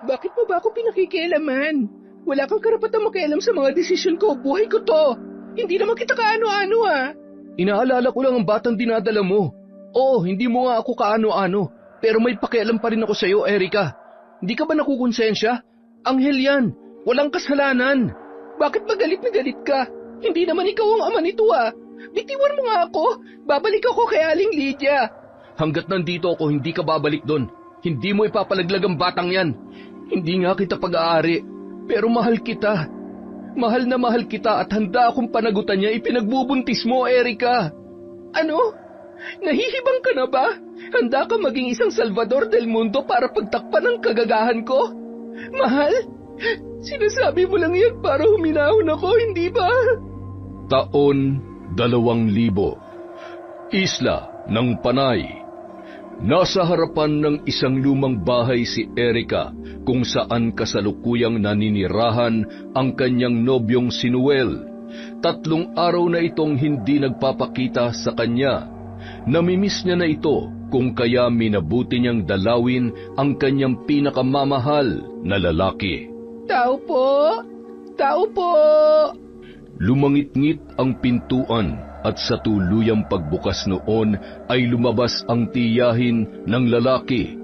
Bakit mo ba ako pinakikialaman? Wala kang karapatang makialam sa mga desisyon ko. Buhay ko to. Hindi naman kita kaano-ano Inaalala ko lang ang batang dinadala mo. Oo, hindi mo nga ako kaano-ano. Pero may pakialam pa rin ako sa'yo, Erica. Hindi ka ba nakukonsensya? Anghel yan. Walang kasalanan. Bakit ba galit na galit ka? Hindi naman ikaw ang ama nito Bitiwan mo nga ako. Babalik ako kay Aling Lydia. Hanggat nandito ako, hindi ka babalik doon. Hindi mo ipapalaglag ang batang yan. Hindi nga kita pag-aari. Pero mahal kita. Mahal na mahal kita at handa akong panagutan niya. Ipinagbubuntis mo, Erica. Ano? Nahihibang ka na ba? Handa ka maging isang Salvador del Mundo para pagtakpan ng kagagahan ko? Mahal? Sinasabi mo lang yan para huminahon ako, hindi ba? Taon 2000. Isla ng Panay. Nasa harapan ng isang lumang bahay si Erica kung saan kasalukuyang naninirahan ang kanyang nobyong si Noel. 3 araw na itong hindi nagpapakita sa kanya. Namimiss niya na ito kung kaya minabuti niyang dalawin ang kanyang pinakamamahal na lalaki. Tao po! Tao po! Lumangit-ngit ang pintuan at sa tuluyang pagbukas noon ay lumabas ang tiyahin ng lalaki.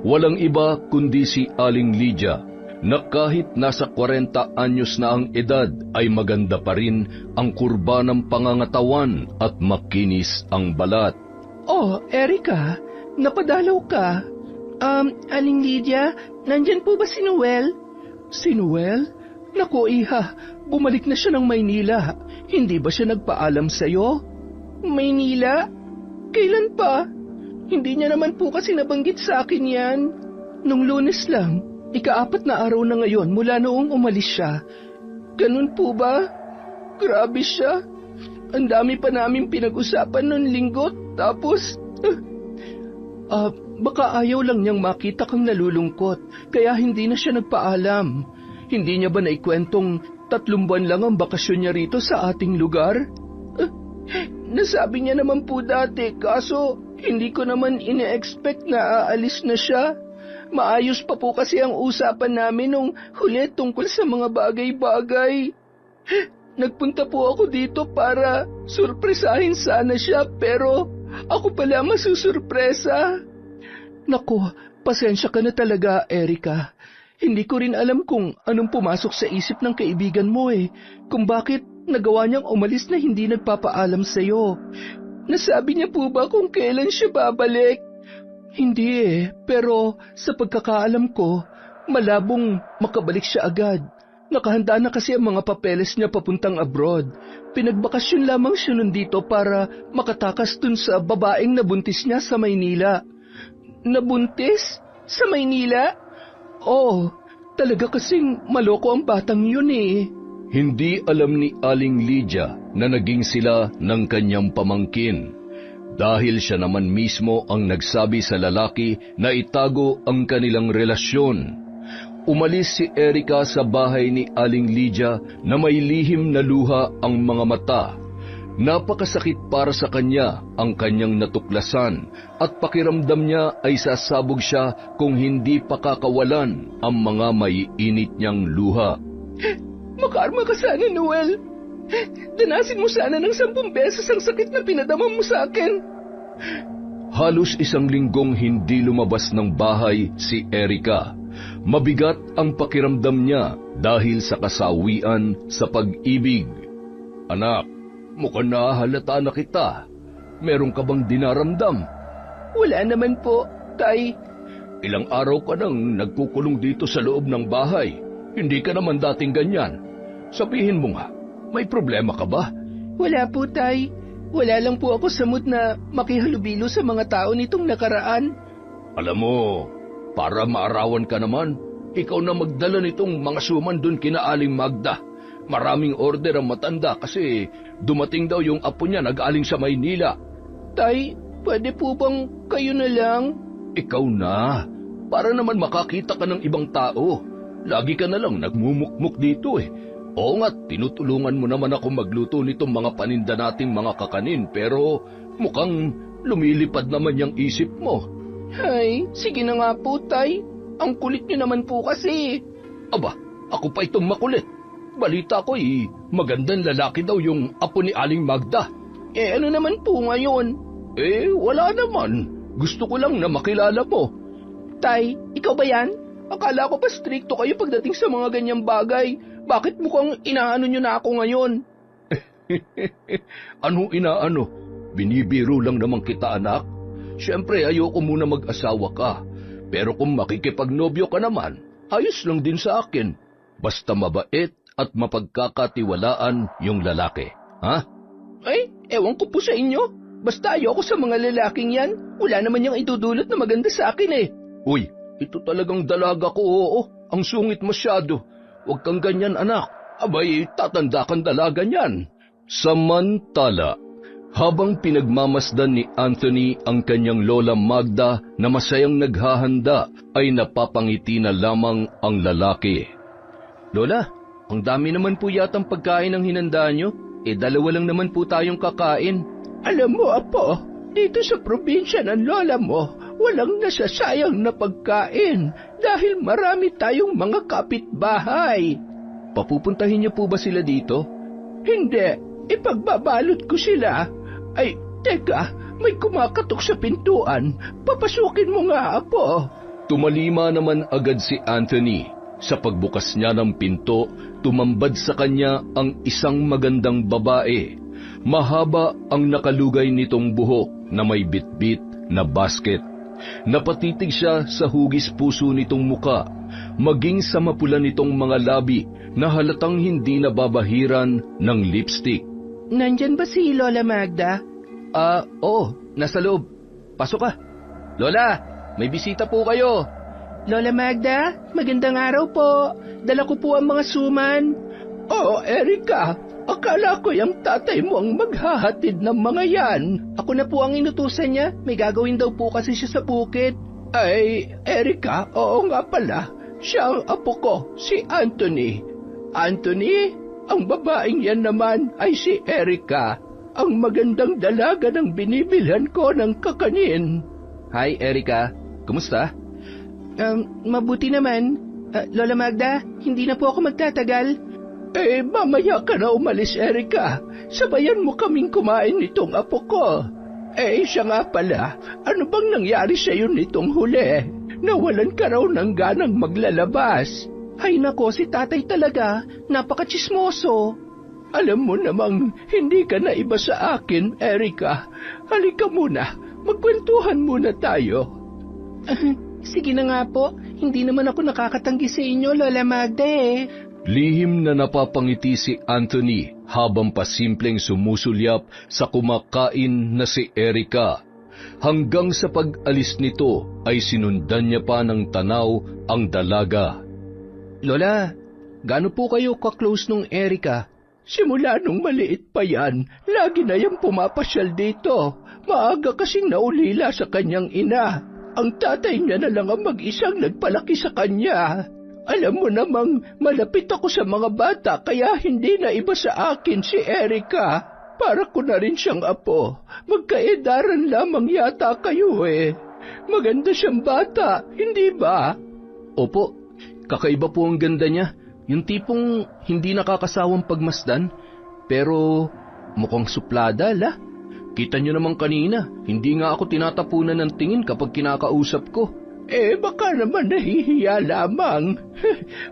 Walang iba kundi si Aling Lydia na kahit nasa 40 anyos na ang edad ay maganda pa rin ang kurba ng pangangatawan at makinis ang balat. Oh, Erica, napadalaw ka. Aling Lydia, nandyan po ba si Noel? Si Noel? Naku, iha, bumalik na siya ng Maynila. Hindi ba siya nagpaalam sa'yo? Maynila? Kailan pa? Hindi niya naman po kasi nabanggit sa akin yan. Nung Lunes lang, 4 na araw na ngayon mula noong umalis siya. Ganun po ba? Grabe siya. Ang dami pa namin pinag-usapan noong Linggo, tapos... baka ayaw lang niyang makita kang nalulungkot, kaya hindi na siya nagpaalam. Hindi niya ba naikwentong 3 buwan lang ang bakasyon niya rito sa ating lugar? Nasabi niya naman po dati, kaso hindi ko naman ine-expect na aalis na siya. Maayos pa po kasi ang usapan namin nung huli tungkol sa mga bagay-bagay. Nagpunta po ako dito para surpresahin sana siya, pero ako pala masusurpresa. Naku, pasensya ka na talaga, Erica. Hindi ko rin alam kung anong pumasok sa isip ng kaibigan mo kung bakit nagawa niyang umalis na hindi nagpapaalam sa'yo. Nasabi niya po ba kung kailan siya babalik? Hindi pero sa pagkakaalam ko, malabong makabalik siya agad. Nakahanda na kasi ang mga papeles niya papuntang abroad. Pinagbakasyon lamang siya nandito para makatakas dun sa babaeng nabuntis niya sa Maynila. Nabuntis? Sa Maynila? Oo, talaga kasing maloko ang batang yun Hindi alam ni Aling Lydia na naging sila ng kanyang pamangkin. Dahil siya naman mismo ang nagsabi sa lalaki na itago ang kanilang relasyon. Umalis si Erica sa bahay ni Aling Lydia na may lihim na luha ang mga mata. Napakasakit para sa kanya ang kanyang natuklasan at pakiramdam niya ay sasabog siya kung hindi pakakawalan ang mga maiinit niyang luha. Makarma ka sana, Noel. Danasin mo sana ng 10 beses ang sakit na pinadama mo sa akin. Halos 1 linggong hindi lumabas ng bahay si Erica. Mabigat ang pakiramdam niya dahil sa kasawian sa pag-ibig. Anak, mukhang nahalata na kita. Meron ka bang dinaramdam? Wala naman po, Tay. Ilang araw ka nang nagkukulong dito sa loob ng bahay. Hindi ka naman dating ganyan. Sabihin mo nga, may problema ka ba? Wala po, Tay. Wala lang po ako sa mood na makihalubilo sa mga tao nitong nakaraan. Alam mo, para maarawan ka naman, ikaw na magdala nitong mga suman dun kina Aling Magda. Maraming order ang matanda kasi dumating daw yung apo niya nag-aling sa Maynila. Tay, pwede po bang kayo na lang? Ikaw na, para naman makakita ka ng ibang tao. Lagi ka na lang nagmumukmuk dito Oo nga, tinutulungan mo naman ako magluto nitong mga paninda nating mga kakanin pero mukhang lumilipad naman yung isip mo. Ay, sige na nga po, Tay. Ang kulit niyo naman po kasi. Aba, ako pa itong makulit. Balita ko magandang lalaki daw yung apo ni Aling Magda. Ano naman po ngayon? Wala naman. Gusto ko lang na makilala mo. Tay, ikaw ba yan? Akala ko pa stricto kayo pagdating sa mga ganyang bagay. Bakit mukhang inaano nyo na ako ngayon? Ano inaano? Binibiro lang naman kita, anak. Siyempre, ayoko muna mag-asawa ka. Pero kung makikipagnobyo ka naman, ayos lang din sa akin. Basta mabait at mapagkakatiwalaan yung lalaki. Ha? Ewan ko po sa inyo. Basta ayoko sa mga lalaking yan. Wala naman yung idudulot na maganda sa akin eh. Uy, ito talagang dalaga ko, oo. Ang sungit masyado. Huwag kang ganyan, anak. Abay, tatanda kang dalaga niyan. Samantala, habang pinagmamasdan ni Anthony ang kanyang lola Magda na masayang naghahanda, ay napapangiti na lamang ang lalaki. Lola, ang dami naman po yatang pagkain ang hinanda nyo. Dalawa lang naman po tayong kakain. Alam mo, Apo, dito sa probinsya ng lola mo, walang nasasayang na pagkain dahil marami tayong mga kapitbahay. Papupuntahin niyo po ba sila dito? Hindi, ipagbabalot ko sila. Ay, teka, may kumakatok sa pintuan. Papasukin mo nga, Apo. Tumalima naman agad si Anthony. Sa pagbukas niya ng pinto, tumambad sa kanya ang isang magandang babae. Mahaba ang nakalugay nitong buhok na may bitbit na basket. Napatitig siya sa hugis puso nitong muka, maging sa mapula nitong mga labi na halatang hindi nababahiran ng lipstick. Nandyan ba si Lola Magda? Oo, nasa loob. Pasok ka. Lola, may bisita po kayo. Lola Magda, magandang araw po. Dala ko po ang mga suman. Oo, Erika. Akala ko yung tatay mo ang maghahatid ng mga yan. Ako na po ang inutusan niya. May gagawin daw po kasi siya sa bukid. Ay, Erika, oo nga pala. Siya ang apo ko, si Anthony. Anthony, ang babaeng yan naman ay si Erika. Ang magandang dalaga ng binibilhan ko ng kakanin. Hi, Erika. Kumusta? Mabuti naman. Lola Magda, hindi na po ako magtatagal. Mamaya ka na umalis, Erika. Sabayan mo kaming kumain nitong apo ko. Siya nga pala, ano bang nangyari sa'yo nitong huli? Nawalan ka raw ng ganang maglalabas. Ay nako, si tatay talaga, napaka-tsismoso. Alam mo namang hindi ka na iba sa akin, Erika. Halika muna, magkwentuhan muna tayo. Sige na nga po, hindi naman ako nakakatanggi sa inyo, Lola Magda Lihim na napapangiti si Anthony habang pasimpleng sumusulyap sa kumakain na si Erika. Hanggang sa pag-alis nito ay sinundan niya pa ng tanaw ang dalaga. Lola, gaano po kayo ka-close nung Erika? Simula nung maliit pa yan, lagi na yung pumapasyal dito. Maaga kasing naulila sa kanyang ina. Ang tatay niya na lang ang mag-isang nagpalaki sa kanya. Alam mo namang malapit ako sa mga bata kaya hindi na iba sa akin si Erika. Para ko na rin siyang apo. Magkaedaran lamang yata kayo Maganda siyang bata, hindi ba? Opo, kakaiba po ang ganda niya. Yung tipong hindi nakakasawang pagmasdan, pero mukhang suplada, la. Kita niyo naman kanina, hindi nga ako tinatapunan ng tingin kapag kinakausap ko. Baka naman nahihiya lamang.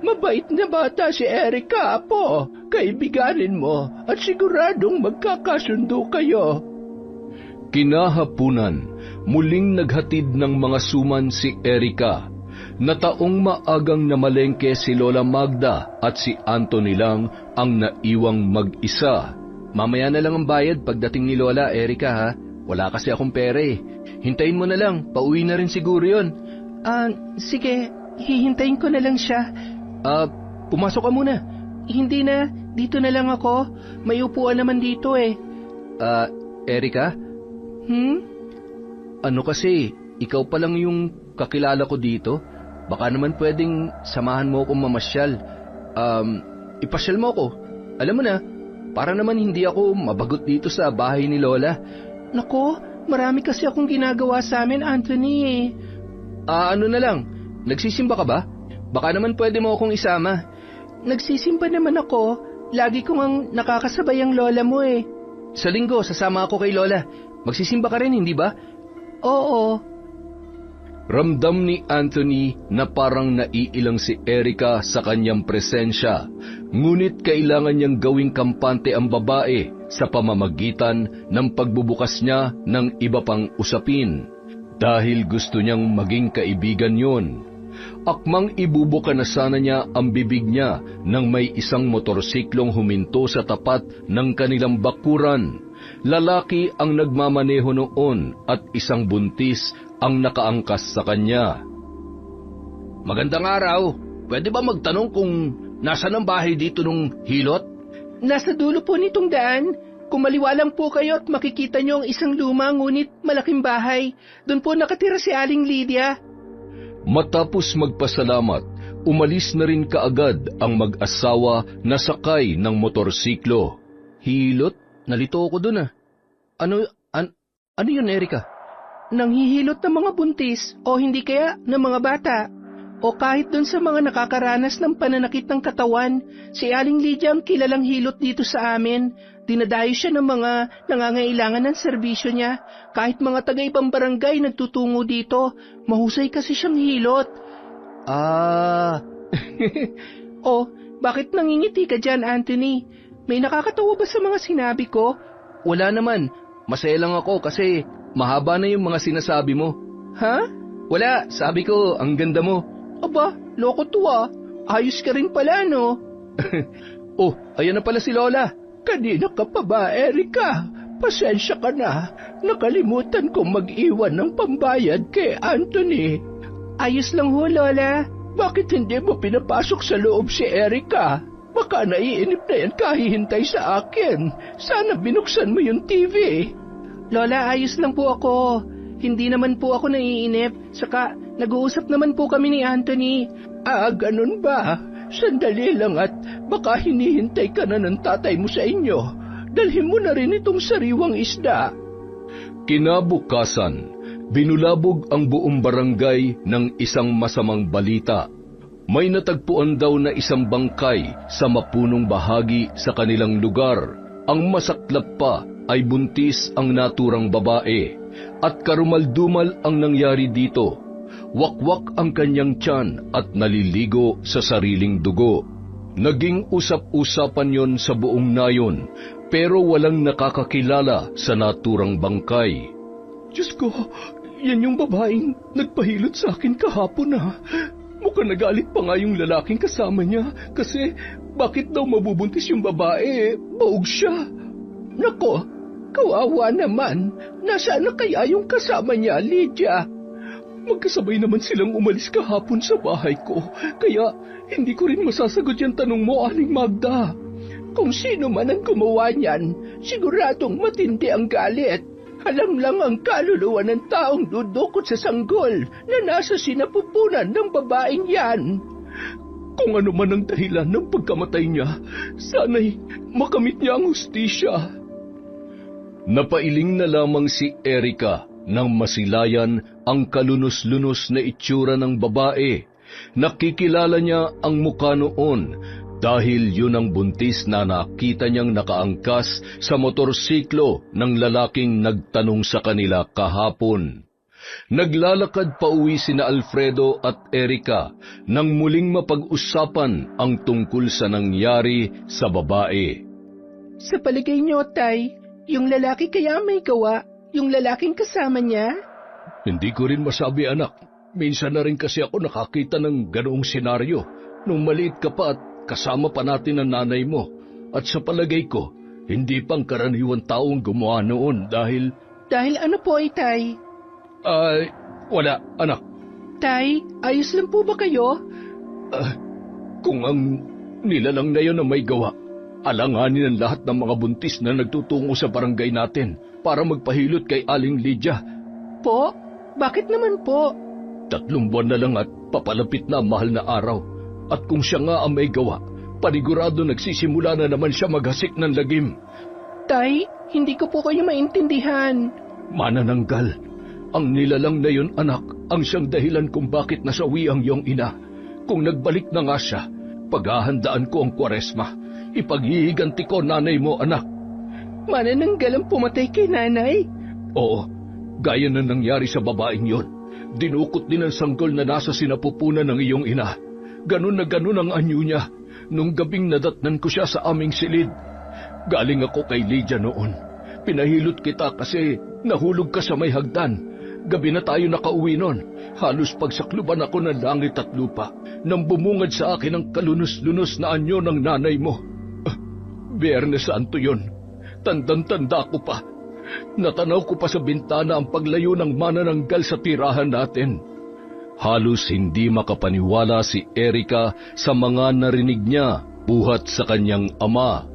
Mabait na bata si Erika, apo. Kaibiganin mo at siguradong magkakasundo kayo. Kinahapunan, muling naghatid ng mga suman si Erika. Nataong maagang namalengke si Lola Magda at si Anthony lang ang naiwang mag-isa. Mamaya na lang ang bayad pagdating ni Lola, Erika ha. Wala kasi akong pera Hintayin mo na lang, pauwi na rin siguro yun. Sige, hihintayin ko na lang siya. Pumasok ka muna. Hindi na, dito na lang ako. May upuan naman dito Erika? Ano kasi, ikaw pa lang yung kakilala ko dito. Baka naman pwedeng samahan mo akong mamasyal. Ipasyal mo ako. Alam mo na, para naman hindi ako mabagot dito sa bahay ni Lola. Nako, marami kasi akong ginagawa sa amin, Anthony Ano na lang, nagsisimba ka ba? Baka naman pwede mo akong isama. Nagsisimba naman ako. Lagi kong ang nakakasabay ang lola mo eh. Sa linggo, sasama ako kay lola. Magsisimba ka rin, hindi ba? Oo. Ramdam ni Anthony na parang naiilang si Erica sa kanyang presensya, ngunit kailangan niyang gawing kampante ang babae sa pamamagitan ng pagbubukas niya ng iba pang usapin, dahil gusto niyang maging kaibigan yon. Akmang ibubuka na sana niya ang bibig niya nang may isang motorsiklong huminto sa tapat ng kanilang bakuran. Lalaki ang nagmamaneho noon at isang buntis ang nakaangkas sa kanya. Magandang araw. Pwede ba magtanong kung nasaan ang bahay dito nung hilot? Nasa dulo po nitong daan. Kung maliwa lang po kayo at makikita niyo ang isang luma ngunit malaking bahay. Doon po nakatira si Aling Lydia. Matapos magpasalamat, umalis na rin kaagad ang mag-asawa na sakay ng motorsiklo. Hilot? Nalito ako dun ah. Ano yun, Erica? Nanghihilot ng mga buntis o hindi kaya ng mga bata o kahit dun sa mga nakakaranas ng pananakit ng katawan. Si Aling Lydia ang kilalang hilot dito sa amin. Dinadayo siya ng mga nangangailangan ng serbisyo niya. Kahit mga taga-ibang barangay nagtutungo dito. Mahusay kasi siyang hilot. Oh, bakit nangingiti ka dyan, Anthony? May nakakatawa ba sa mga sinabi ko? Wala naman. Masaya lang ako kasi mahaba na yung mga sinasabi mo. Ha? Wala. Sabi ko, ang ganda mo. Aba, loko to ah. Ayos ka rin pala, no? Oh, ayan na pala si Lola. Kanina ka pa ba, Erica? Pasensya ka na. Nakalimutan kong mag-iwan ng pambayad kay Anthony. Ayos lang ho, Lola. Bakit hindi mo pinapasok sa loob si Erica? Baka naiinip na yan kahihintay sa akin. Sana binuksan mo yung TV. Lola, ayos lang po ako. Hindi naman po ako naiinip. Saka, nag-uusap naman po kami ni Anthony. Ganun ba? Sandali lang at baka hinihintay ka na ng tatay mo sa inyo. Dalhin mo na rin itong sariwang isda. Kinabukasan, binulabog ang buong barangay ng isang masamang balita. May natagpuan daw na isang bangkay sa mapunong bahagi sa kanilang lugar. Ang masaklap pa ay buntis ang naturang babae at karumaldumal ang nangyari dito. Wakwak ang kanyang tiyan at naliligo sa sariling dugo. Naging usap-usapan yon sa buong nayon, pero walang nakakakilala sa naturang bangkay. Diyos ko, yan yung babaeng nagpahilot sa akin kahapon ah. Mukhang nagalit pa nga yung lalaking kasama niya kasi bakit daw mabubuntis yung babae? Baog siya. Nako, kawawa naman. Nasaan na kaya yung kasama niya, Lydia? Magkasabay naman silang umalis kahapon sa bahay ko, kaya hindi ko rin masasagot yung tanong mo, Aling Magda. Kung sino man ang gumawa niyan, siguradong matindi ang galit. Alam lang ang kaluluwa ng taong dudukot sa sanggol na nasa sinapupunan ng babaeng yan. Kung ano man ang dahilan ng pagkamatay niya, sana'y makamit niya ang hustisya. Napailing na lamang si Erica nang masilayan ang kalunos-lunos na itsura ng babae. Nakikilala niya ang mukha noon dahil yun ang buntis na nakita niyang nakaangkas sa motorsiklo ng lalaking nagtanong sa kanila kahapon. Naglalakad pa uwi sina Alfredo at Erica nang muling mapag-usapan ang tungkol sa nangyari sa babae. Sa palagay niyo, Tay, yung lalaki kaya may gawa? Yung lalaking kasama niya? Hindi ko rin masabi, anak. Minsan na rin kasi ako nakakita ng ganoong senaryo. Nung maliit ka pa at kasama pa natin ang nanay mo. At sa palagay ko, hindi pang karaniwang taong gumawa noon dahil... Dahil ano po, Tay? Wala, anak. Tay, ayos lang po ba kayo? Kung ang nilalang na yun ang may gawa, alanganin ang lahat ng mga buntis na nagtutungo sa barangay natin para magpahilot kay Aling Lydia. Po? Bakit naman po? 3 buwan na lang at papalapit na mahal na araw. At kung siya nga ang may gawa, panigurado nagsisimula na naman siya maghasik ng lagim. Tay, hindi ko po kayo maintindihan. Manananggal, Ang nilalang na yun, anak, ang siyang dahilan kung bakit nasawi ang iyong ina. Kung nagbalik na nga siya, paghahandaan ko ang Kwaresma. Ipaghihiganti ko nanay mo, anak. Manananggal ang pumatay kay nanay? Oo, gaya na nangyari sa babaeng yon. Dinukot din ang sanggol na nasa sinapupunan ng iyong ina. Ganun na ganun ang anyo niya. Nung gabing nadatnan ko siya sa aming silid. Galing ako kay Lydia noon. Pinahilot kita kasi nahulog ka sa may hagdan. Gabi na tayo nakauwi noon. Halos pagsakluban ako ng langit at lupa nang bumungad sa akin ang kalunos-lunos na anyo ng nanay mo. Biyernes Santo yon. Tandang-tanda ko pa. Natanaw ko pa sa bintana ang paglayo ng manananggal sa tirahan natin. Halos hindi makapaniwala si Erica sa mga narinig niya buhat sa kanyang ama.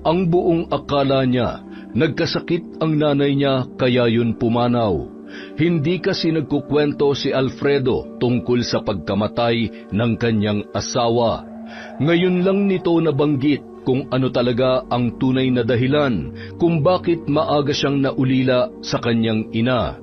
Ang buong akala niya, nagkasakit ang nanay niya kaya yun pumanaw. Hindi kasi nagkukwento si Alfredo tungkol sa pagkamatay ng kanyang asawa. Ngayon lang nito nabanggit kung ano talaga ang tunay na dahilan kung bakit maaga siyang naulila sa kanyang ina.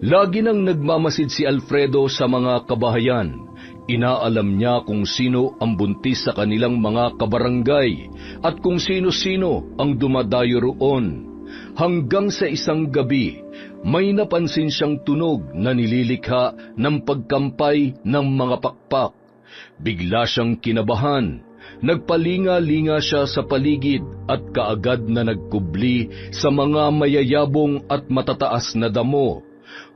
Lagi nang nagmamasid si Alfredo sa mga kabahayan. Inaalam niya kung sino ang buntis sa kanilang mga kabarangay at kung sino-sino ang dumadayo roon. Hanggang sa isang gabi, may napansin siyang tunog na nililikha ng pagkampay ng mga pakpak. Bigla siyang kinabahan. Nagpalinga-linga siya sa paligid at kaagad na nagkubli sa mga mayayabong at matataas na damo.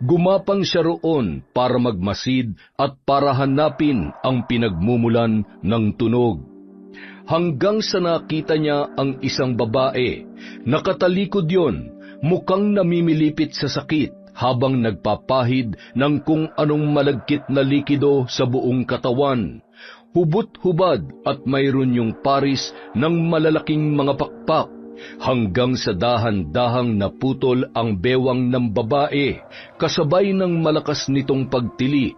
Gumapang siya roon para magmasid at para hanapin ang pinagmumulan ng tunog. Hanggang sa nakita niya ang isang babae. Nakatalikod yon, mukhang namimilipit sa sakit habang nagpapahid ng kung anong malagkit na likido sa buong katawan. Hubot-hubad at mayroon yung paris ng malalaking mga pakpak. Hanggang sa dahan-dahang naputol ang bewang ng babae, kasabay ng malakas nitong pagtili,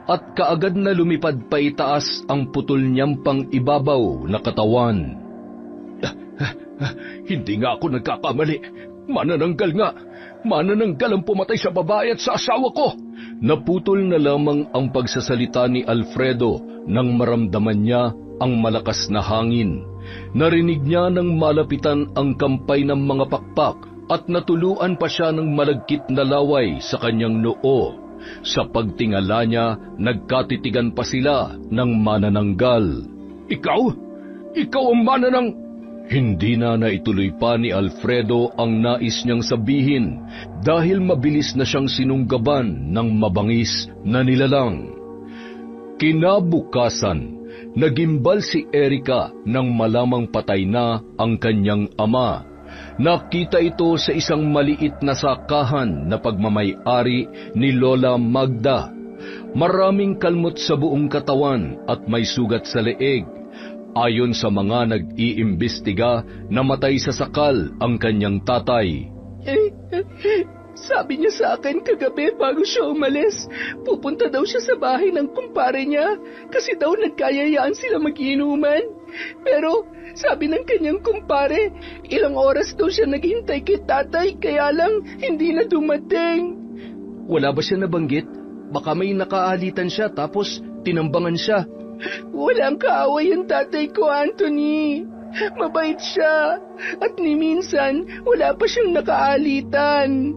at kaagad na lumipad pa itaas ang putol niyang pang ibabaw na katawan. Hindi nga ako nagkakamali. Manananggal nga. Manananggal ang pumatay sa babae at sa asawa ko. Naputol na lamang ang pagsasalita ni Alfredo nang maramdaman niya ang malakas na hangin. Narinig niya nang malapitan ang kampay ng mga pakpak at natuluan pa siya ng malagkit na laway sa kanyang noo. Sa pagtingala niya, nagkatitigan pa sila ng manananggal. Ikaw? Ikaw ang mananang... Hindi na naituloy pa ni Alfredo ang nais niyang sabihin dahil mabilis na siyang sinunggaban ng mabangis na nilalang. Kinabukasan, nagimbal si Erica nang malamang patay na ang kanyang ama. Nakita ito sa isang maliit na sakahan na pagmamay-ari ni Lola Magda. Maraming kalmot sa buong katawan at may sugat sa leeg. Ayon sa mga nag-iimbestiga, namatay sa sakal ang kanyang tatay. Sabi niya sa akin kagabi bago siya umalis, pupunta daw siya sa bahay ng kumpare niya kasi daw nagkayayaan sila mag-inuman. Pero sabi ng kanyang kumpare, ilang oras daw siya naghintay kay tatay kaya lang hindi na dumating. Wala ba siya nabanggit? Baka may nakaalitan siya tapos tinambangan siya. Walang kaaway ang tatay ko, Anthony. Mabait siya at ni minsan wala pa siyang nakaalitan.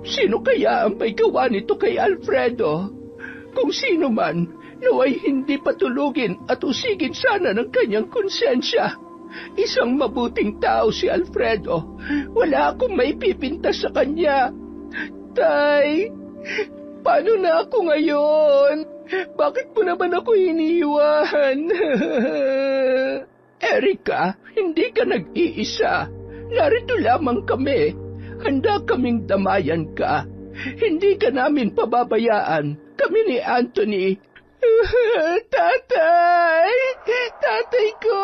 Sino kaya ang may gawa nito kay Alfredo? Kung sino man, naway hindi patulugin at usigin sana ng kanyang konsensya. Isang mabuting tao si Alfredo. Wala akong maipipinta sa kanya. Tay, paano na ako ngayon? Bakit mo naman ako iniwan? Erica, hindi ka nag-iisa. Narito lamang kami. Handa kaming damayan ka. Hindi ka namin pababayaan. Kami ni Anthony. Tatay! Tatay ko!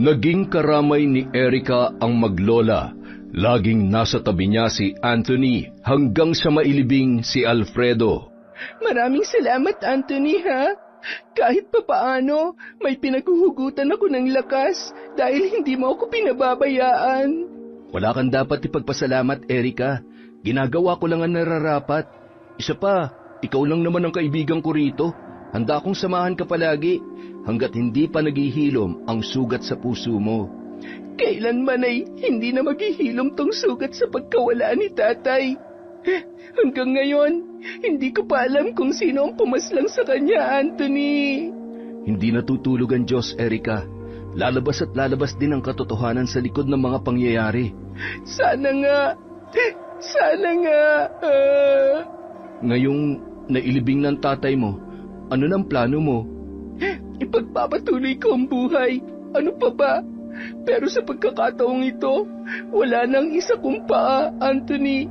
Naging karamay ni Erica ang maglola. Laging nasa tabi niya si Anthony hanggang sa mailibing si Alfredo. Maraming salamat, Anthony, ha? Kahit papaano, may pinaghuhugutan ako ng lakas dahil hindi mo ako pinababayaan. Wala kang dapat ipagpasalamat, Erika. Ginagawa ko lang ang nararapat. Isa pa, ikaw lang naman ang kaibigan ko rito. Handa akong samahan ka palagi hanggat hindi pa naghihilom ang sugat sa puso mo. Kailanman ay hindi na maghihilom tong sugat sa pagkawala ni tatay. Hanggang ngayon, hindi ko pa alam kung sino ang pumaslang sa kanya, Anthony. Hindi natutulog ang Diyos, Erika. Lalabas at lalabas din ang katotohanan sa likod ng mga pangyayari. Sana nga. Sana nga. Ngayong nailibing ng tatay mo, ano ng plano mo? Ipagpapatuloy ko ang buhay. Ano pa ba? Pero sa pagkakataong ito, wala nang isa kong paa, Anthony.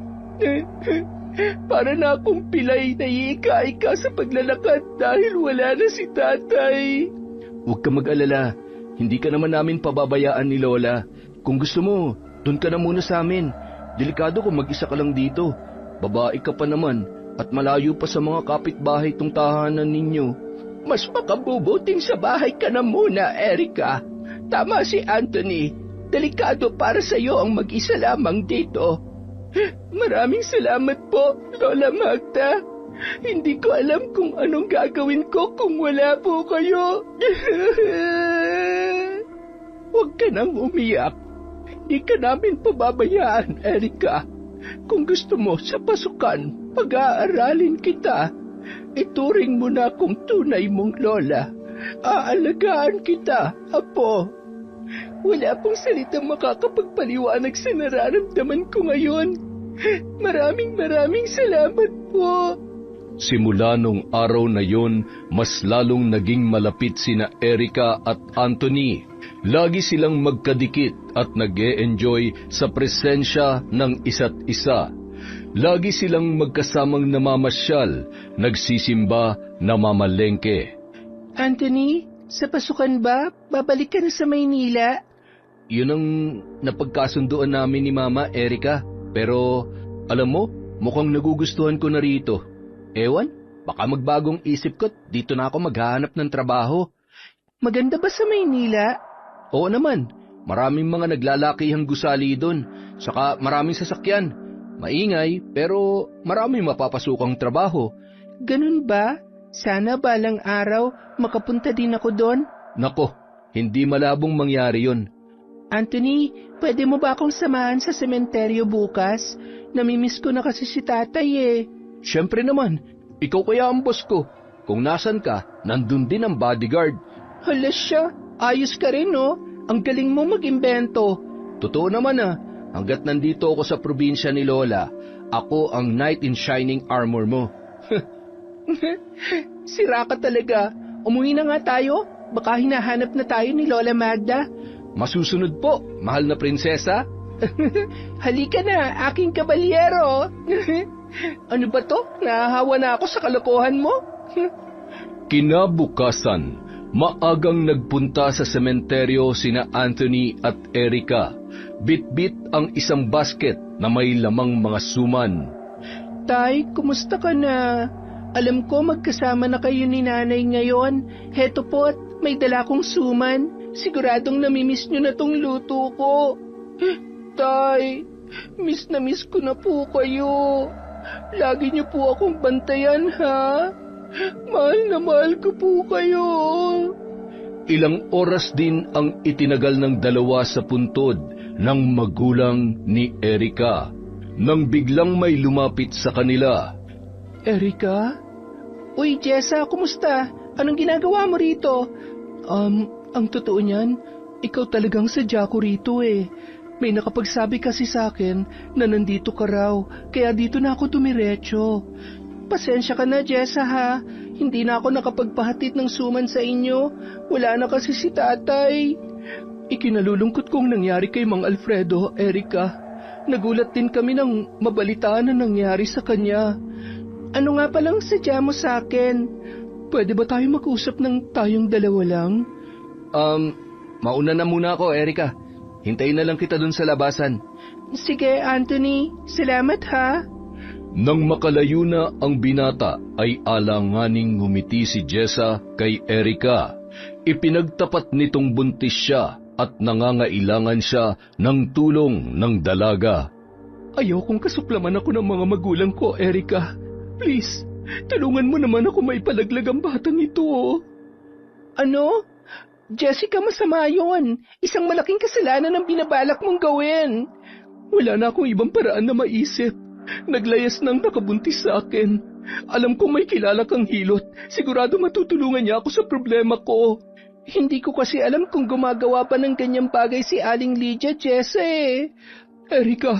Para na akong pilay na iika-ika sa paglalakad dahil wala na si tatay. Huwag ka mag-alala. Hindi ka naman namin pababayaan ni Lola. Kung gusto mo, doon ka na muna sa amin. Delikado kung mag-isa ka lang dito. Babae ka pa naman at malayo pa sa mga kapitbahay tong tahanan ninyo. Mas makabubuting sa bahay ka na muna, Erika. Tama si Anthony. Delikado para sa iyo ang mag-isa lamang dito. Maraming salamat po, Lola Magda. Hindi ko alam kung anong gagawin ko kung wala po kayo. Huwag ka nang umiyak. Hindi ka namin pababayaan, Erika. Kung gusto mo sa pasukan, pag-aaralin kita. Ituring mo na akong tunay mong lola. Aalagaan kita, apo. Wala pong salitang makakapagpaliwanag sa nararamdaman ko ngayon. Maraming salamat po. Simula nung araw na yon, mas lalong naging malapit sina Erika at Anthony. Lagi silang magkadikit at nag-e-enjoy sa presensya ng isa't isa. Lagi silang magkasamang namamasyal, nagsisimba, namamalengke. Anthony, sa pasukan ba? Babalik ka na sa Maynila? Yun ang napagkasunduan namin ni Mama, Erika. Pero, alam mo, mukhang nagugustuhan ko na rito. Ewan, baka magbagong isip ko, dito na ako maghahanap ng trabaho. Maganda ba sa Maynila? Oo naman, maraming mga naglalakihang gusali doon, saka maraming sasakyan. Maingay, pero maraming mapapasukang trabaho. Ganun ba? Sana balang araw makapunta din ako doon. Nako, hindi malabong mangyari yun. Anthony, pwede mo ba akong samahan sa sementeryo bukas? Namimiss ko na kasi si tatay eh. Siyempre naman, ikaw kaya ang boss ko. Kung nasan ka, nandun din ang bodyguard. Hala siya, ayos ka rin no? Ang galing mo mag-imbento. Totoo naman hanggat nandito ako sa probinsya ni Lola, ako ang knight in shining armor mo. Sira ka talaga. Umuwi na nga tayo. Baka hinahanap na tayo ni Lola Magda. Masusunod po, mahal na prinsesa. Halika na, aking kabalyero. Ano ba to? Nahahawa na ako sa kalokohan mo. Kinabukasan, maagang nagpunta sa sementeryo sina Anthony at Erika. Bit-bit ang isang basket na may lamang mga suman. Tay, kumusta ka na? Alam ko magkasama na kayo ni nanay ngayon. Heto po't, may dala kong suman. Siguradong namimiss nyo na tong luto ko. Tay, miss na miss ko na po kayo. Lagi niyo po akong bantayan, ha? Mahal na mahal ko po kayo. Ilang oras din ang itinagal ng dalawa sa puntod ng magulang ni Erika nang biglang may lumapit sa kanila. Erika? Uy, Jessa, kumusta? Anong ginagawa mo rito? Ang totoo niyan, ikaw talagang sadya ko rito eh. May nakapagsabi kasi sa akin na nandito ka raw, kaya dito na ako dumiretso. Pasensya ka na, Jessa ha. Hindi na ako nakapagpahatid ng suman sa inyo. Wala na kasi si tatay. Ikinalulungkot kong nangyari kay Mang Alfredo, Erika. Nagulat din kami nang mabalitaan na nangyari sa kanya. Ano nga palang sadya mo sa akin? Pwede ba tayo mag-usap ng tayong dalawa lang? Mauna na muna ako, Erika. Hintayin na lang kita dun sa labasan. Sige, Anthony. Salamat ha. Nang makalayo na ang binata ay alanganing ngumiti si Jessa kay Erika. Ipinagtapat nitong buntis siya at nangangailangan siya ng tulong ng dalaga. Ayaw kong kasuklaman ako ng mga magulang ko, Erica. Please, tulungan mo naman ako maipalaglag ang batang ito. Ano? Jessica, masama yun. Isang malaking kasalanan ang binabalak mong gawin. Wala na akong ibang paraan na maisip. Naglayas nang nakabuntis sa akin. Alam kong may kilala kang hilot. Sigurado matutulungan niya ako sa problema ko. Hindi ko kasi alam kung gumagawa pa ng ganyang bagay si Aling Lydia, Jessa Erica,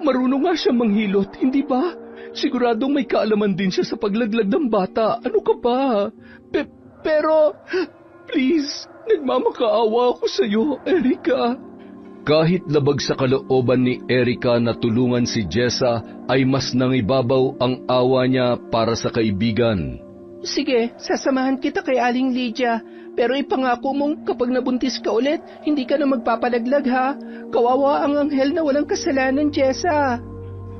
marunong nga siya manghilot, hindi ba? Siguradong may kaalaman din siya sa paglaglag ng bata. Ano ka ba? Pero, please, nagmamakaawa ako sa iyo, Erica. Kahit labag sa kalooban ni Erica na tulungan si Jessa, ay mas nangibabaw ang awa niya para sa kaibigan. Sige, sasamahan kita kay Aling Lydia. Pero ipangako mong kapag nabuntis ka ulit, hindi ka na magpapalaglag ha. Kawawa ang anghel na walang kasalanan, Jessa.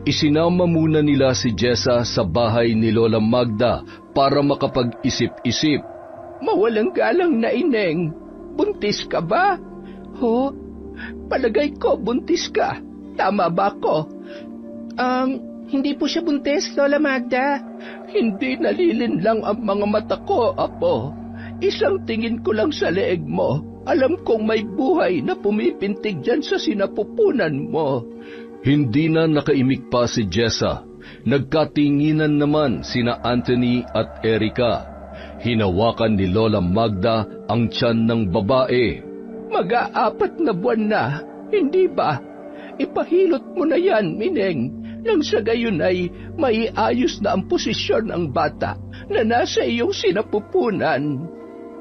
Isinama muna nila si Jessa sa bahay ni Lola Magda para makapag-isip-isip. Mawalang galang na ineng. Buntis ka ba? Ho? Palagay ko buntis ka. Tama ba ko? Hindi po siya buntis, Lola Magda. Hindi nalilinlang ang mga mata ko, Apo. Isang tingin ko lang sa leeg mo. Alam kong may buhay na pumipintig dyan sa sinapupunan mo. Hindi na nakaimik pa si Jessa. Nagkatinginan naman sina Anthony at Erica. Hinawakan ni Lola Magda ang tiyan ng babae. Mag-aapat na buwan na, hindi ba? Ipahilot mo na yan, Mineng. Nang sa gayon ay maiayos na ang posisyon ng bata na nasa iyong sinapupunan.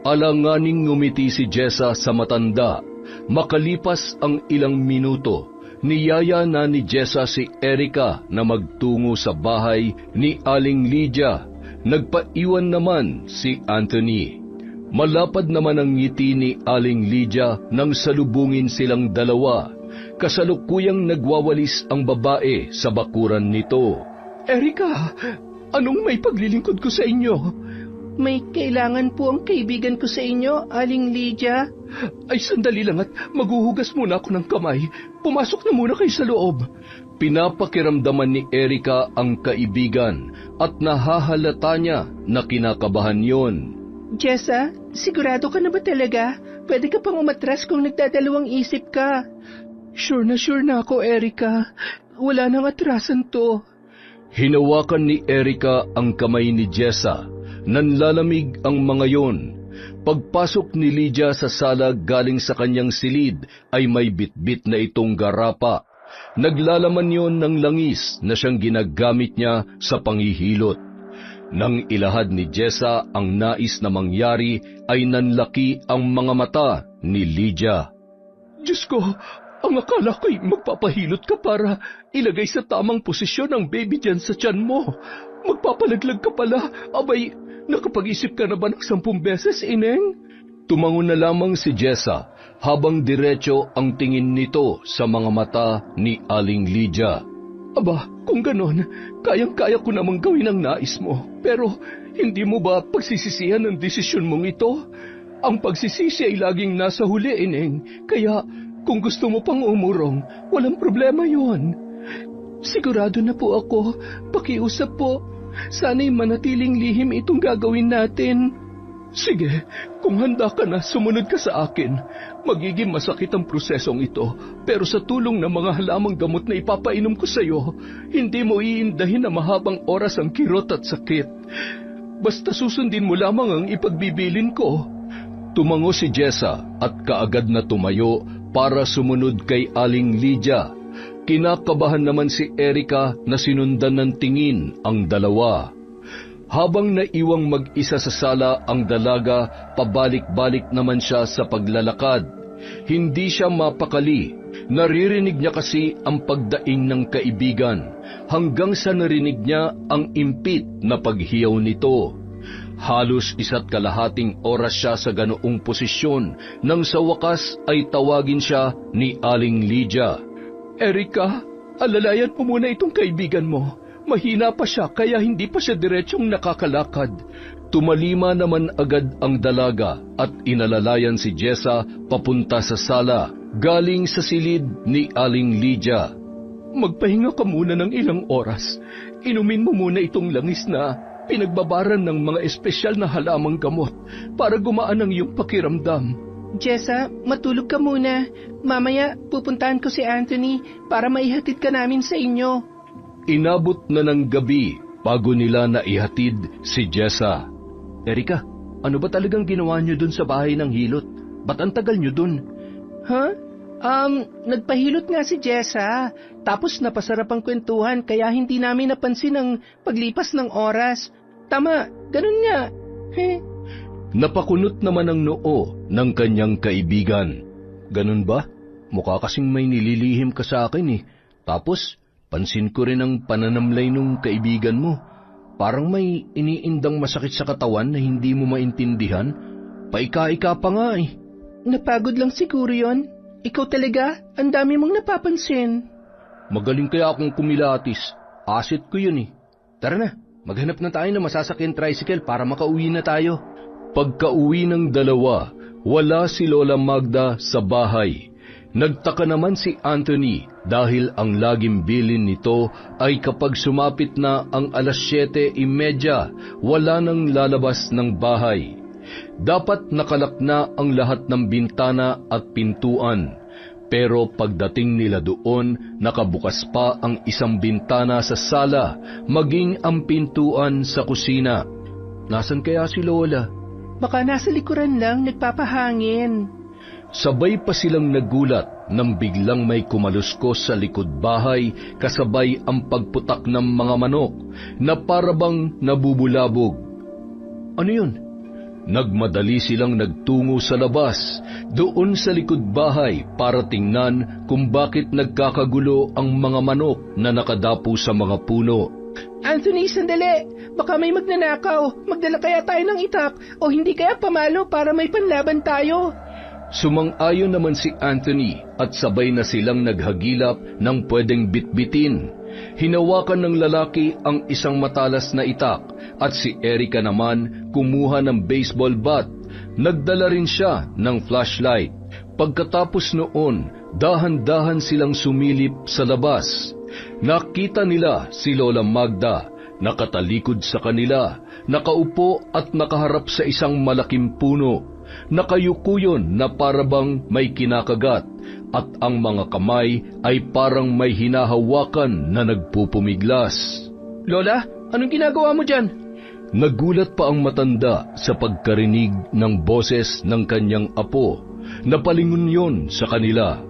Alanganing ngumiti si Jessa sa matanda. Makalipas ang ilang minuto, niyaya na ni Jessa si Erica na magtungo sa bahay ni Aling Lydia. Nagpaiwan naman si Anthony. Malapad naman ang ngiti ni Aling Lydia nang salubungin silang dalawa. Kasalukuyang nagwawalis ang babae sa bakuran nito. Erica, anong may paglilingkod ko sa inyo? May kailangan po ang kaibigan ko sa inyo, Aling Lydia. Ay, sandali lang at maghuhugas muna ako ng kamay. Pumasok na muna kayo sa loob. Pinapakiramdaman ni Erica ang kaibigan at nahahalata niya na kinakabahan yon. Jessa, sigurado ka na ba talaga? Pwede ka pang umatras kung nagdadalawang isip ka. Sure na ako, Erica. Wala nang atrasan to. Hinawakan ni Erica ang kamay ni Jessa. Nanlalamig ang mga yon. Pagpasok ni Lydia sa sala galing sa kanyang silid ay may bitbit na itong garapa. Naglalaman yon ng langis na siyang ginagamit niya sa panghihilot. Nang ilahad ni Jessa ang nais na mangyari ay nanlaki ang mga mata ni Lydia. Diyos ko, ang akala ko'y magpapahilot ka para ilagay sa tamang posisyon ang baby dyan sa tiyan mo. Magpapalaglag ka pala. Abay, nakapag-isip ka na ba ng 10 beses, Ineng? Tumango na lamang si Jessa habang diretso ang tingin nito sa mga mata ni Aling Lydia. Aba, kung ganon, kayang-kaya ko namang gawin ang nais mo. Pero hindi mo ba pagsisisihan ang desisyon mong ito? Ang pagsisisi ay laging nasa huli, Ineng. Kaya kung gusto mo pang umurong, walang problema yon. Sigurado na po ako. Pakiusap po. Sana'y manatiling lihim itong gagawin natin. Sige, kung handa ka na, sumunod ka sa akin. Magiging masakit ang prosesong ito, pero sa tulong ng mga halamang gamot na ipapainom ko sa iyo, hindi mo iindahin na mahabang oras ang kirot at sakit. Basta susundin mo lamang ang ipagbibilin ko. Tumango si Jessa at kaagad na tumayo para sumunod kay Aling Lydia. Kinakabahan naman si Erica na sinundan ng tingin ang dalawa. Habang naiwang mag-isa sa sala ang dalaga, pabalik-balik naman siya sa paglalakad. Hindi siya mapakali. Naririnig niya kasi ang pagdaing ng kaibigan, hanggang sa narinig niya ang impit na paghiyaw nito. Halos 1.5 oras siya sa ganoong posisyon nang sa wakas ay tawagin siya ni Aling Lydia. Erica, alalayan mo muna itong kaibigan mo. Mahina pa siya kaya hindi pa siya diretsyong nakakalakad. Tumalima naman agad ang dalaga at inalalayan si Jessa papunta sa sala, galing sa silid ni Aling Lydia. Magpahinga ka muna ng ilang oras. Inumin mo muna itong langis na pinagbabaran ng mga espesyal na halamang gamot para gumaan ang iyong pakiramdam. Jessa, matulog ka muna. Mamaya pupuntahan ko si Anthony para maihatid ka namin sa inyo. Inabot na ng gabi bago nila naihatid si Jessa. Erika, ano ba talagang ginawa niyo dun sa bahay ng hilot? Ba't ang tagal niyo dun? Nagpahilot nga si Jessa. Tapos napasarap ang kwentuhan kaya hindi namin napansin ang paglipas ng oras. Tama, ganun nga. Napakunot naman ang noo ng kanyang kaibigan. Ganun ba? Mukha kasing may nililihim ka sa akin eh. Tapos, pansin ko rin ang pananamlay nung kaibigan mo. Parang may iniindang masakit sa katawan na hindi mo maintindihan. Paika-ika pa nga eh. Napagod lang siguro yon. Ikaw talaga, ang dami mong napapansin. Magaling kaya akong kumilatis. Asset ko yun eh. Tara na, maghanap na tayo ng masasakyan tricycle para makauwi na tayo. Pagka-uwi ng dalawa, wala si Lola Magda sa bahay. Nagtaka naman si Anthony dahil ang laging bilin nito ay kapag sumapit na ang alas 7:30, wala nang lalabas ng bahay. Dapat nakalak na ang lahat ng bintana at pintuan. Pero pagdating nila doon, nakabukas pa ang isang bintana sa sala, maging ang pintuan sa kusina. Nasaan kaya si Lola? Baka nasa likuran lang, nagpapahangin. Sabay pa silang nagulat nang biglang may kumaluskos sa likod bahay kasabay ang pagputak ng mga manok na parabang nabubulabog. Ano yun? Nagmadali silang nagtungo sa labas, doon sa likod bahay para tingnan kung bakit nagkakagulo ang mga manok na nakadapo sa mga puno. Anthony, sandali! Baka may magnanakaw. Magdala kaya tayo ng itak o hindi kaya pamalo para may panlaban tayo. Sumang-ayon naman si Anthony at sabay na silang naghagilap ng pwedeng bitbitin. Hinawakan ng lalaki ang isang matalas na itak at si Erika naman kumuha ng baseball bat. Nagdala rin siya ng flashlight. Pagkatapos noon, dahan-dahan silang sumilip sa labas. Nakita nila si Lola Magda, nakatalikod sa kanila, nakaupo at nakaharap sa isang malaking puno. Nakayukuyon na parabang may kinakagat at ang mga kamay ay parang may hinahawakan na nagpupumiglas. Lola, anong ginagawa mo dyan? Nagulat pa ang matanda sa pagkarinig ng boses ng kanyang apo. Napalingon yon sa kanila.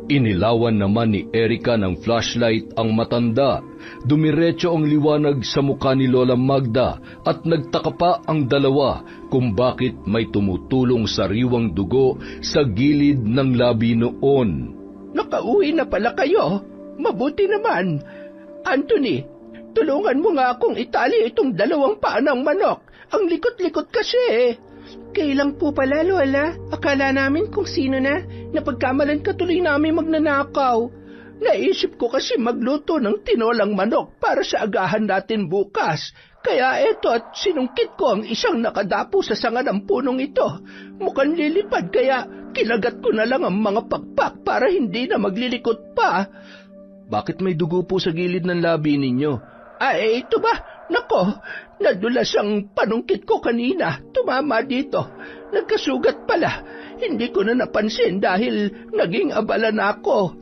Inilawan naman ni Erika ng flashlight ang matanda. Dumiretso ang liwanag sa mukha ni Lola Magda at nagtaka pa ang dalawa kung bakit may tumutulong sariwang dugo sa gilid ng labi noon. Nakauwi na pala kayo. Mabuti naman. Anthony, tulungan mo nga akong itali itong dalawang paa ng manok. Ang likot-likot kasi. Kailang po pala, Lola. Akala namin kung sino na. Napagkamalan ka tuloy namin magnanakaw. Naisip ko kasi magluto ng tinolang manok para sa agahan natin bukas. Kaya eto at sinungkit ko ang isang nakadapo sa sanga ng punong ito. Mukhang lilipad kaya kinagat ko na lang ang mga pakpak para hindi na maglilikot pa. Bakit may dugo po sa gilid ng labi ninyo? Ay, ito ba? Nako, nadulas ang panungkit ko kanina. Tumama dito. Nagkasugat pala. Hindi ko na napansin dahil naging abala na ako.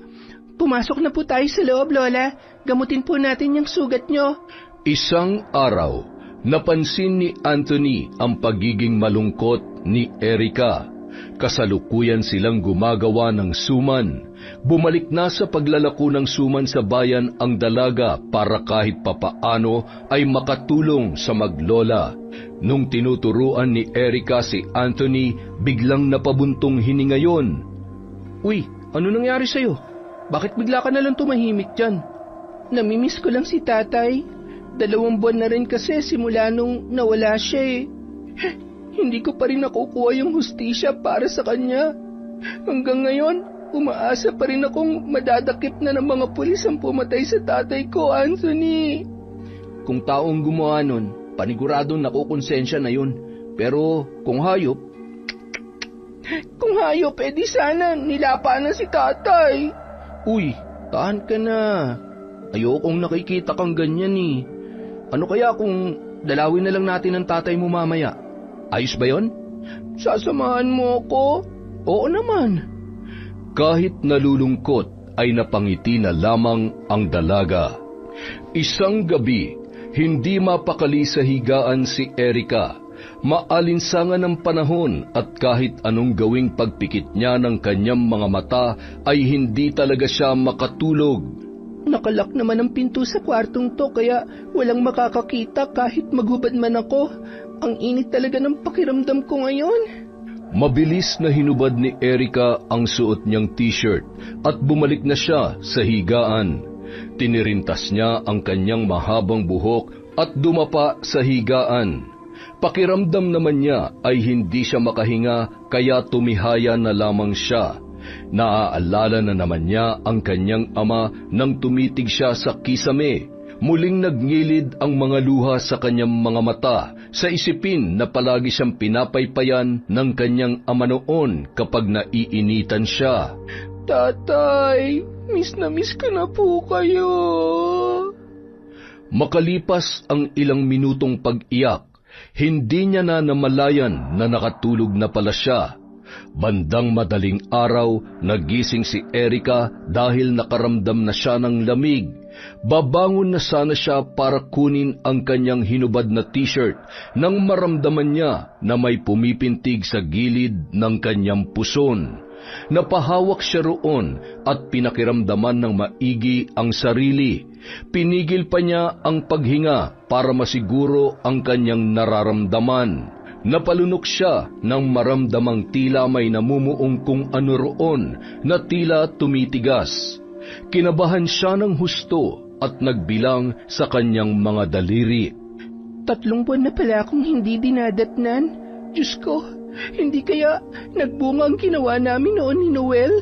Pumasok na po tayo sa loob, Lola. Gamutin po natin yung sugat nyo. Isang araw, napansin ni Anthony ang pagiging malungkot ni Erika. Kasalukuyan silang gumagawa ng suman. Bumalik na sa paglalako ng suman sa bayan ang dalaga para kahit papaano ay makatulong sa maglola. Nung tinuturuan ni Erika si Anthony, biglang napabuntong hininga yon. Uy, ano nangyari sa'yo? Bakit bigla ka nalang tumahimik dyan? Namimiss ko lang si tatay. 2 buwan na rin kasi simula nung nawala siya eh. Hindi ko pa rin nakukuha yung hustisya para sa kanya. Hanggang ngayon, umaasa pa rin akong madadakip na ng mga pulis ang pumatay sa tatay ko, Anthony. Kung taong gumawa nun, paniguradong nakukonsensya na yun. Pero kung hayop, edi sana nilapa na si tatay. Uy, tahan ka na. Ayokong nakikita kang ganyan eh. Ano kaya kung dalawin na lang natin ang tatay mo mamaya? Ayos ba yon? Sasamahan mo ako? Oo naman. Kahit nalulungkot ay napangiti na lamang ang dalaga. Isang gabi, hindi mapakali sa higaan si Erika. Maalinsangan ng panahon at kahit anong gawing pagpikit niya ng kanyang mga mata ay hindi talaga siya makatulog. Nakalak naman ang pinto sa kwartong to kaya walang makakakita kahit maghubad man ako. Ang init talaga ng pakiramdam ko ngayon. Mabilis na hinubad ni Erika ang suot niyang t-shirt at bumalik na siya sa higaan. Tinirintas niya ang kanyang mahabang buhok at dumapa sa higaan. Pakiramdam naman niya ay hindi siya makahinga kaya tumihaya na lamang siya. Naaalala na naman niya ang kanyang ama nang tumitig siya sa kisame. Muling nagnilid ang mga luha sa kanyang mga mata sa isipin na palagi siyang pinapaypayan ng kanyang ama noon kapag naiinitan siya. Tatay, miss na miss ko na po kayo. Makalipas ang ilang minutong pag-iyak, hindi niya na namalayan na nakatulog na pala siya. Bandang madaling araw, nagising si Erika dahil nakaramdam na siya ng lamig. Babangon na sana siya para kunin ang kanyang hinubad na t-shirt nang maramdaman niya na may pumipintig sa gilid ng kanyang puson. Napahawak siya roon at pinakiramdaman ng maigi ang sarili. Pinigil pa niya ang paghinga para masiguro ang kanyang nararamdaman. Napalunok siya nang maramdamang tila may namumuong kung ano roon na tila tumitigas. Kinabahan siya ng husto at nagbilang sa kanyang mga daliri. 3 buwan na pala akong hindi dinadatnan. Diyos ko, hindi kaya nagbunga ang ginawa namin noon ni Noel?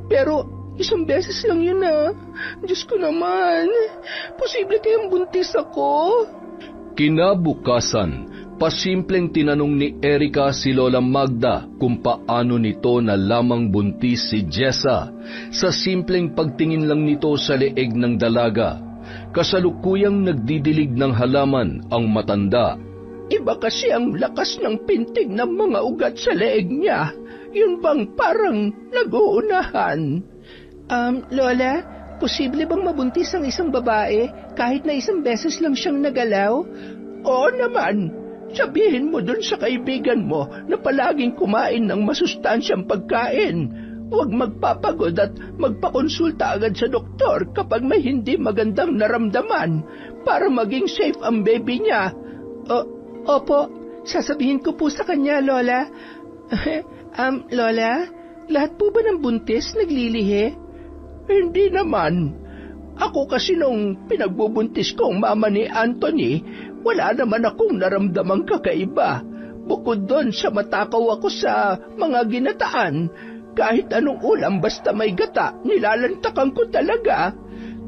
Pero 1 beses lang yun ah. Diyos ko naman, posible kayang buntis ako? Kinabukasan, pasimpleng tinanong ni Erika si Lola Magda kung paano nito na lamang buntis si Jessa sa simpleng pagtingin lang nito sa leeg ng dalaga. Kasalukuyang nagdidilig ng halaman ang matanda. Iba kasi ang lakas ng pintig ng mga ugat sa leeg niya. Yun bang parang nag-uunahan? Lola, posible bang mabuntis ang isang babae kahit na 1 beses lang siyang nagalaw? Oo naman. Sabihin mo dun sa kaibigan mo na palaging kumain ng masustansyang pagkain. Huwag magpapagod at magpakonsulta agad sa doktor kapag may hindi magandang naramdaman para maging safe ang baby niya. Opo, sasabihin ko po sa kanya, Lola. Lola, lahat po ba ng buntis naglilihi? Hindi naman. Ako kasi nung pinagbubuntis kong mama ni Anthony, wala naman akong naramdamang kakaiba. Bukod doon sa matakaw ako sa mga ginataan, kahit anong ulam basta may gata, nilalantakan ko talaga.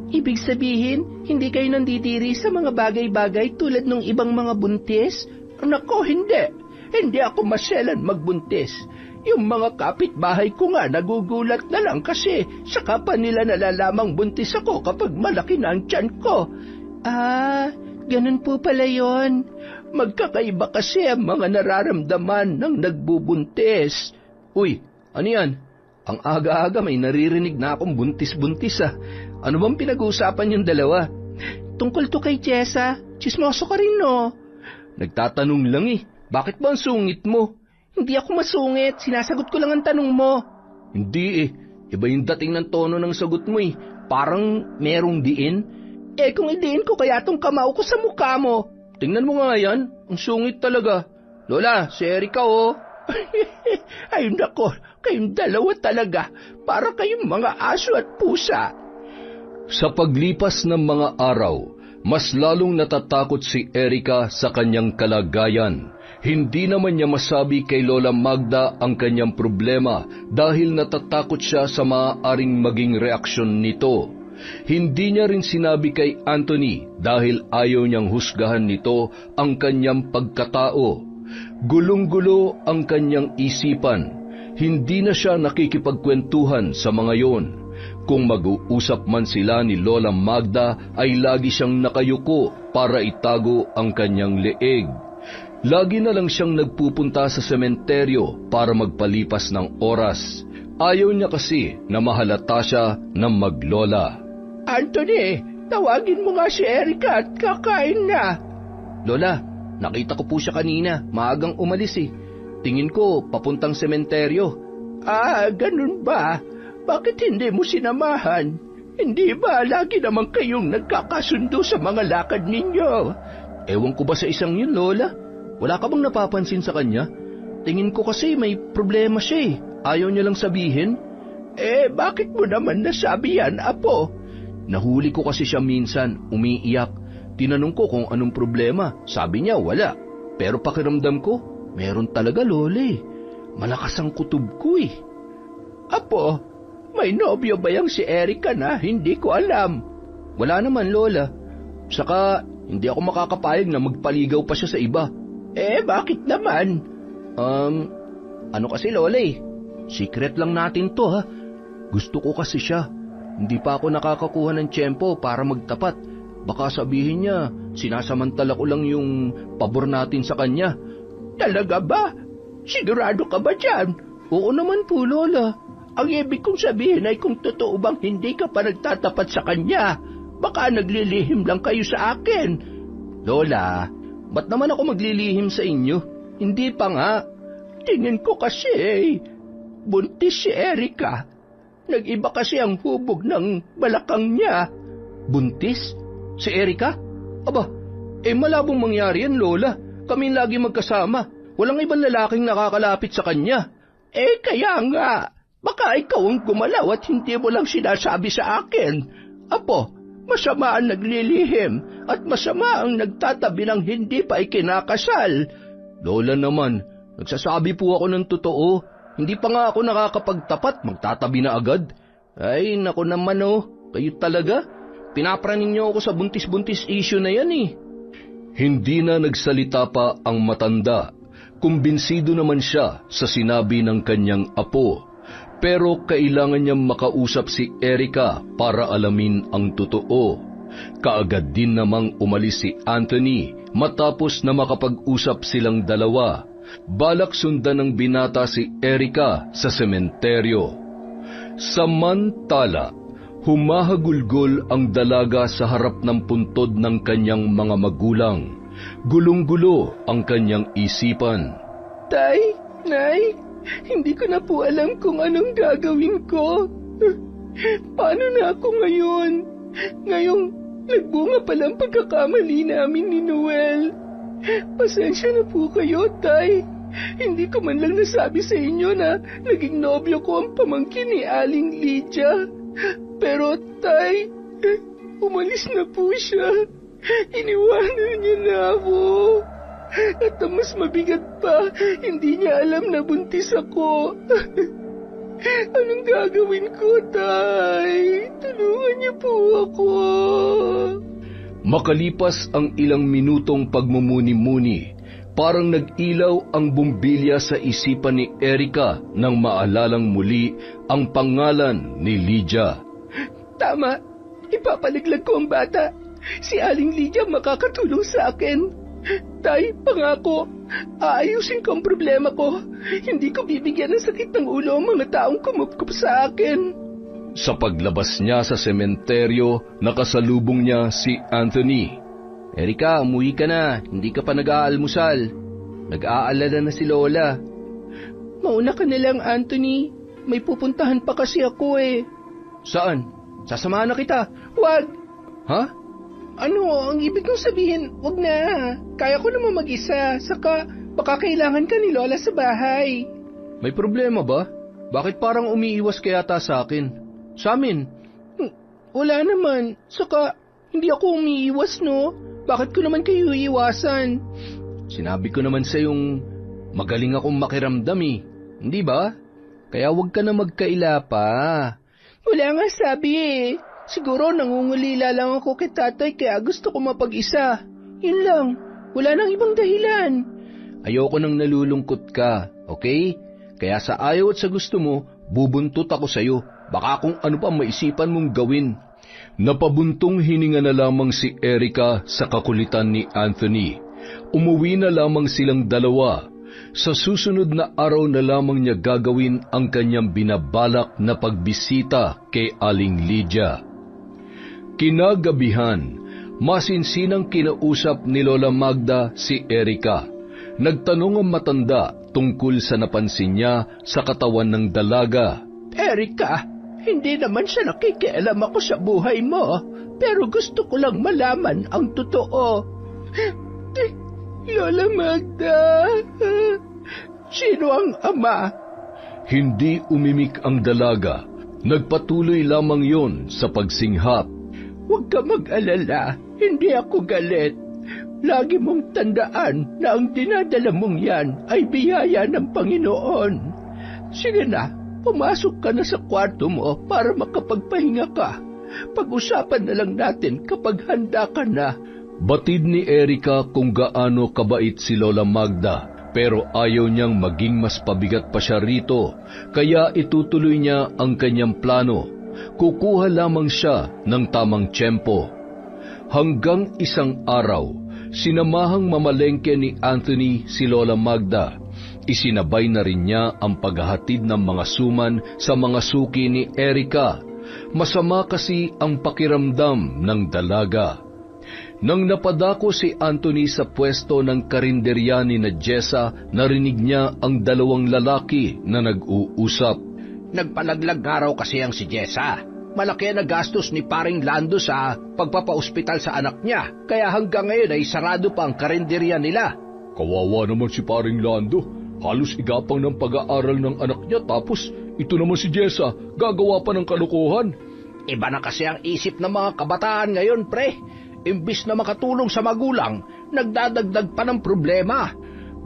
Ibig sabihin, hindi kayo nandidiri sa mga bagay-bagay tulad ng ibang mga buntis? Nako, hindi. Hindi ako maselan magbuntis. Yung mga kapitbahay ko nga nagugulat na lang kasi saka pa nila nalalamang buntis ako kapag malaki na ang tiyan ko. Ganun po pala yon. Magkakaiba kasi ang mga nararamdaman ng nagbubuntis. Uy, ano yan? Ang aga-aga may naririnig na akong buntis-buntis ah. Ano bang pinag-uusapan yung dalawa? Tungkol to kay Jessa. Chismoso ka rin no? Nagtatanong lang eh. Bakit ba ang sungit mo? Hindi ako masungit. Sinasagot ko lang ang tanong mo. Hindi eh. Iba yung dating ng tono ng sagot mo eh. Parang merong diin. Kung idiin ko kaya tong kamao ko sa mukha mo. Tingnan mo nga yan. Ang sungit talaga. Lola, si Erika oh. Ay nako, kayong dalawa talaga. Para kayong mga aso at pusa. Sa paglipas ng mga araw, mas lalong natatakot si Erika sa kanyang kalagayan. Hindi naman niya masabi kay Lola Magda ang kanyang problema dahil natatakot siya sa maaaring maging reaksyon nito. Hindi niya rin sinabi kay Anthony dahil ayaw niyang husgahan nito ang kanyang pagkatao. Gulong-gulo ang kanyang isipan. Hindi na siya nakikipagkwentuhan sa mga yon. Kung mag-uusap man sila ni Lola Magda ay lagi siyang nakayuko para itago ang kanyang leeg. Lagi na lang siyang nagpupunta sa sementeryo para magpalipas ng oras. Ayaw niya kasi na mahalata siya ng maglola. Anthony, tawagin mo nga si Erica at kakain na. Lola, nakita ko po siya kanina. Maagang umalis eh. Tingin ko papuntang sementeryo. Ah, ganun ba? Bakit hindi mo sinamahan? Hindi ba lagi naman kayong nagkakasundo sa mga lakad ninyo? Ewan ko ba sa isang yun, Lola? Wala ka bang napapansin sa kanya? Tingin ko kasi may problema siya eh. Ayaw niya lang sabihin. Bakit mo naman nasabi yan, Apo? Nahuli ko kasi siya minsan, umiiyak. Tinanong ko kung anong problema. Sabi niya, wala. Pero pakiramdam ko, meron talaga, Lola eh. Malakas ang kutob ko eh. Apo, may nobyo ba yang si Erica na? Hindi ko alam. Wala naman, Lola. Saka, hindi ako makakapayag na magpaligaw pa siya sa iba. Bakit naman? Ano kasi, Lola eh? Secret lang natin to, ha? Gusto ko kasi siya. Hindi pa ako nakakakuha ng tiyempo para magtapat. Baka sabihin niya, sinasamantala ko lang yung pabor natin sa kanya. Talaga ba? Sigurado ka ba dyan? Oo naman po, Lola. Ang ibig kong sabihin ay kung totoo bang hindi ka pa nagtatapat sa kanya, baka naglilihim lang kayo sa akin. Lola, ba't naman ako maglilihim sa inyo? Hindi pa nga. Tingin ko kasi, buntis si Erica. Nag-iba kasi ang hubog ng balakang niya. Buntis? Si Erica? Aba, malabong mangyari yan, Lola. Kami lagi magkasama. Walang ibang lalaking nakakalapit sa kanya. Kaya nga. Baka ikaw ang gumalaw at hindi mo lang sinasabi sa akin. Apo, masama ang naglilihim at masama ang nagtatabi ng hindi pa ikinakasal. Lola naman, nagsasabi po ako ng totoo. Hindi pa nga ako nakakapagtapat, magtatabi na agad. Ay, naku naman kayo talaga. Pinapraning niyo ako sa buntis-buntis issue na yan eh. Hindi na nagsalita pa ang matanda. Kumbinsido naman siya sa sinabi ng kanyang apo. Pero kailangan niyang makausap si Erica para alamin ang totoo. Kaagad din namang umalis si Anthony matapos na makapag-usap silang dalawa. Balak sundan ng binata si Erica sa sementeryo. Samantala, humahagulgol ang dalaga sa harap ng puntod ng kanyang mga magulang. Gulong-gulo ang kanyang isipan. Tay, Nay, hindi ko na po alam kung anong gagawin ko. Paano na ako ngayon? Ngayong nagbunga palang pagkakamali namin ni Noel. Pasensya na po kayo, Tay. Hindi ko man lang nasabi sa inyo na naging nobyo ko ang pamangkin ni Aling Lydia. Pero, Tay, umalis na po siya. Iniwanan niya na ako. At ang mas mabigat pa, hindi niya alam na buntis ako. Anong gagawin ko, Tay? Tulungan niyo po ako. Makalipas ang ilang minutong pagmumuni-muni, parang nag-ilaw ang bumbilya sa isipan ni Erica nang maalalang muli ang pangalan ni Lydia. Tama, ipapaliglag ko ang bata. Si Aling Lydia makakatulong sa akin. Tay, pangako, aayusin ko ang problema ko. Hindi ko bibigyan ng sakit ng ulo ang mga taong kumupkup sa akin. Sa paglabas niya sa sementeryo, nakasalubong niya si Anthony. Erica, umuwi ka na. Hindi ka pa nag-aalmusal. Nag-aalala na si Lola. Mauna ka na lang, Anthony. May pupuntahan pa kasi ako eh. Saan? Sasamahan na kita. Wag! Ha? Ano, ang ibig kong sabihin, wag na. Kaya ko naman mag-isa. Saka, baka kailangan ka ni Lola sa bahay. May problema ba? Bakit parang umiiwas ka yata sa akin? Sa amin? Wala naman. Saka, hindi ako umiiwas, no? Bakit ko naman kayo iiwasan? Sinabi ko naman sa yung magaling akong makiramdam eh. Hindi ba? Kaya wag ka na magkaila pa. Wala nga sabi eh. Siguro nangungulila lang ako kay tatay kaya gusto ko mapag-isa. Yun lang, wala nang ibang dahilan. Ayoko nang nalulungkot ka, okay? Kaya sa ayaw at sa gusto mo, bubuntot ako sa'yo. Baka kung ano pa maisipan mong gawin. Napabuntong hininga na lamang si Erica sa kakulitan ni Anthony. Umuwi na lamang silang dalawa. Sa susunod na araw na lamang niya gagawin ang kanyang binabalak na pagbisita kay Aling Lydia. Kinagabihan, masinsinang kinausap ni Lola Magda si Erica. Nagtanong ang matanda tungkol sa napansin niya sa katawan ng dalaga. Erica, hindi naman siya nakikialam ako sa buhay mo, pero gusto ko lang malaman ang totoo. Lola Magda, sino ang ama? Hindi umimik ang dalaga. Nagpatuloy lamang yon sa pagsinghap. Huwag ka mag-alala, hindi ako galit. Lagi mong tandaan na ang dinadala mong yan ay biyaya ng Panginoon. Sige na, pumasok ka na sa kwarto mo para makapagpahinga ka. Pag-usapan na lang natin kapag handa ka na. Batid ni Erica kung gaano kabait si Lola Magda, pero ayaw niyang maging mas pabigat pa siya rito, kaya itutuloy niya ang kanyang plano. Kukuha lamang siya ng tamang tiyempo. Hanggang isang araw, sinamahang mamalengke ni Anthony si Lola Magda. Isinabay na rin niya ang paghahatid ng mga suman sa mga suki ni Erica. Masama kasi ang pakiramdam ng dalaga. Nang napadako si Anthony sa pwesto ng karinderya ni na Jessa, narinig niya ang dalawang lalaki na nag-uusap. Nagpalaglag nga raw kasi ang si Jessa. Malaki na gastos ni paring Lando sa pagpapa-ospital sa anak niya, kaya hanggang ngayon ay sarado pa ang karinderya nila. Kawawa naman si paring Lando. Halos igapang ng pag-aaral ng anak niya, tapos ito naman si Jessa, gagawa pa ng kalokohan. Iba na kasi ang isip ng mga kabataan ngayon, pre. Imbis na makatulong sa magulang, nagdadagdag pa ng problema.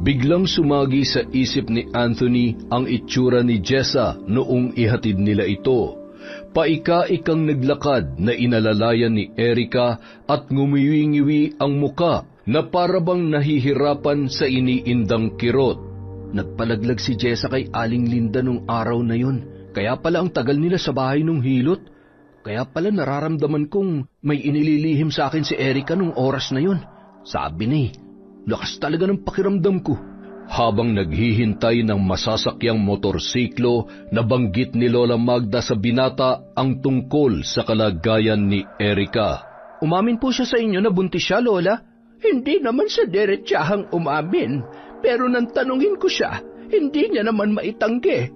Biglang sumagi sa isip ni Anthony ang itsura ni Jessa noong ihatid nila ito. Paika-ikang naglakad na inalalayan ni Erica at ngumiwi-ngiwi ang muka na parabang nahihirapan sa iniindang kirot. Nagpalaglag si Jessa kay Aling Linda nung araw na yun. Kaya pala ang tagal nila sa bahay nung hilot. Kaya pala nararamdaman kong may inililihim sa akin si Erica nung oras na yun. Sabi ni, lakas talaga ng pakiramdam ko. Habang naghihintay ng masasakyang motorsiklo, nabanggit ni Lola Magda sa binata ang tungkol sa kalagayan ni Erica. Umamin po siya sa inyo na buntis siya, Lola? Hindi naman siya diretsahang umamin. Pero nang tanungin ko siya, hindi niya naman maitanggi.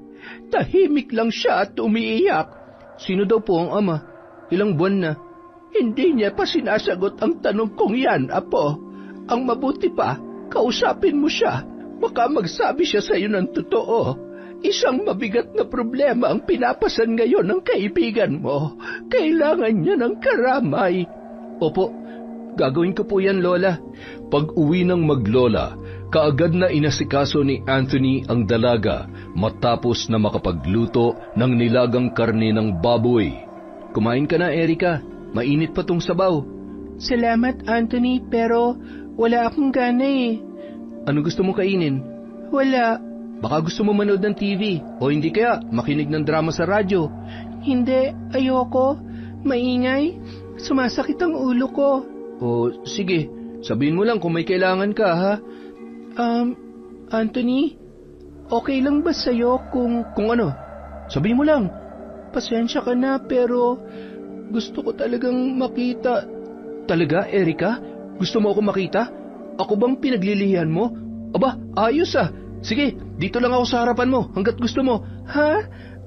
Tahimik lang siya at umiiyak. Sino daw po ang ama? Ilang buwan na? Hindi niya pa sinasagot ang tanong kong yan, Apo. Ang mabuti pa, kausapin mo siya. Baka magsabi siya sa iyo ng totoo. Isang mabigat na problema ang pinapasan ngayon ng kaibigan mo. Kailangan niya ng karamay. Opo, gagawin ko po yan, Lola. Pag-uwi ng maglola, kaagad na inasikaso ni Anthony ang dalaga matapos na makapagluto ng nilagang karne ng baboy. Kumain ka na, Erica. Mainit pa tong sabaw. Salamat, Anthony, pero wala akong gana eh. Ano gusto mo kainin? Wala. Baka gusto mo manood ng TV o hindi kaya makinig ng drama sa radyo. Hindi, ayoko. Maingay. Sumasakit ang ulo ko. O sige, sabihin mo lang kung may kailangan ka, ha? Anthony, okay lang ba sa'yo kung ano? Sabihin mo lang. Pasensya ka na pero gusto ko talagang makita. Talaga, Erica? Gusto mo ako makita? Ako bang pinaglilihan mo? Aba, ayos ah. Sige, dito lang ako sa harapan mo hanggat gusto mo. Ha?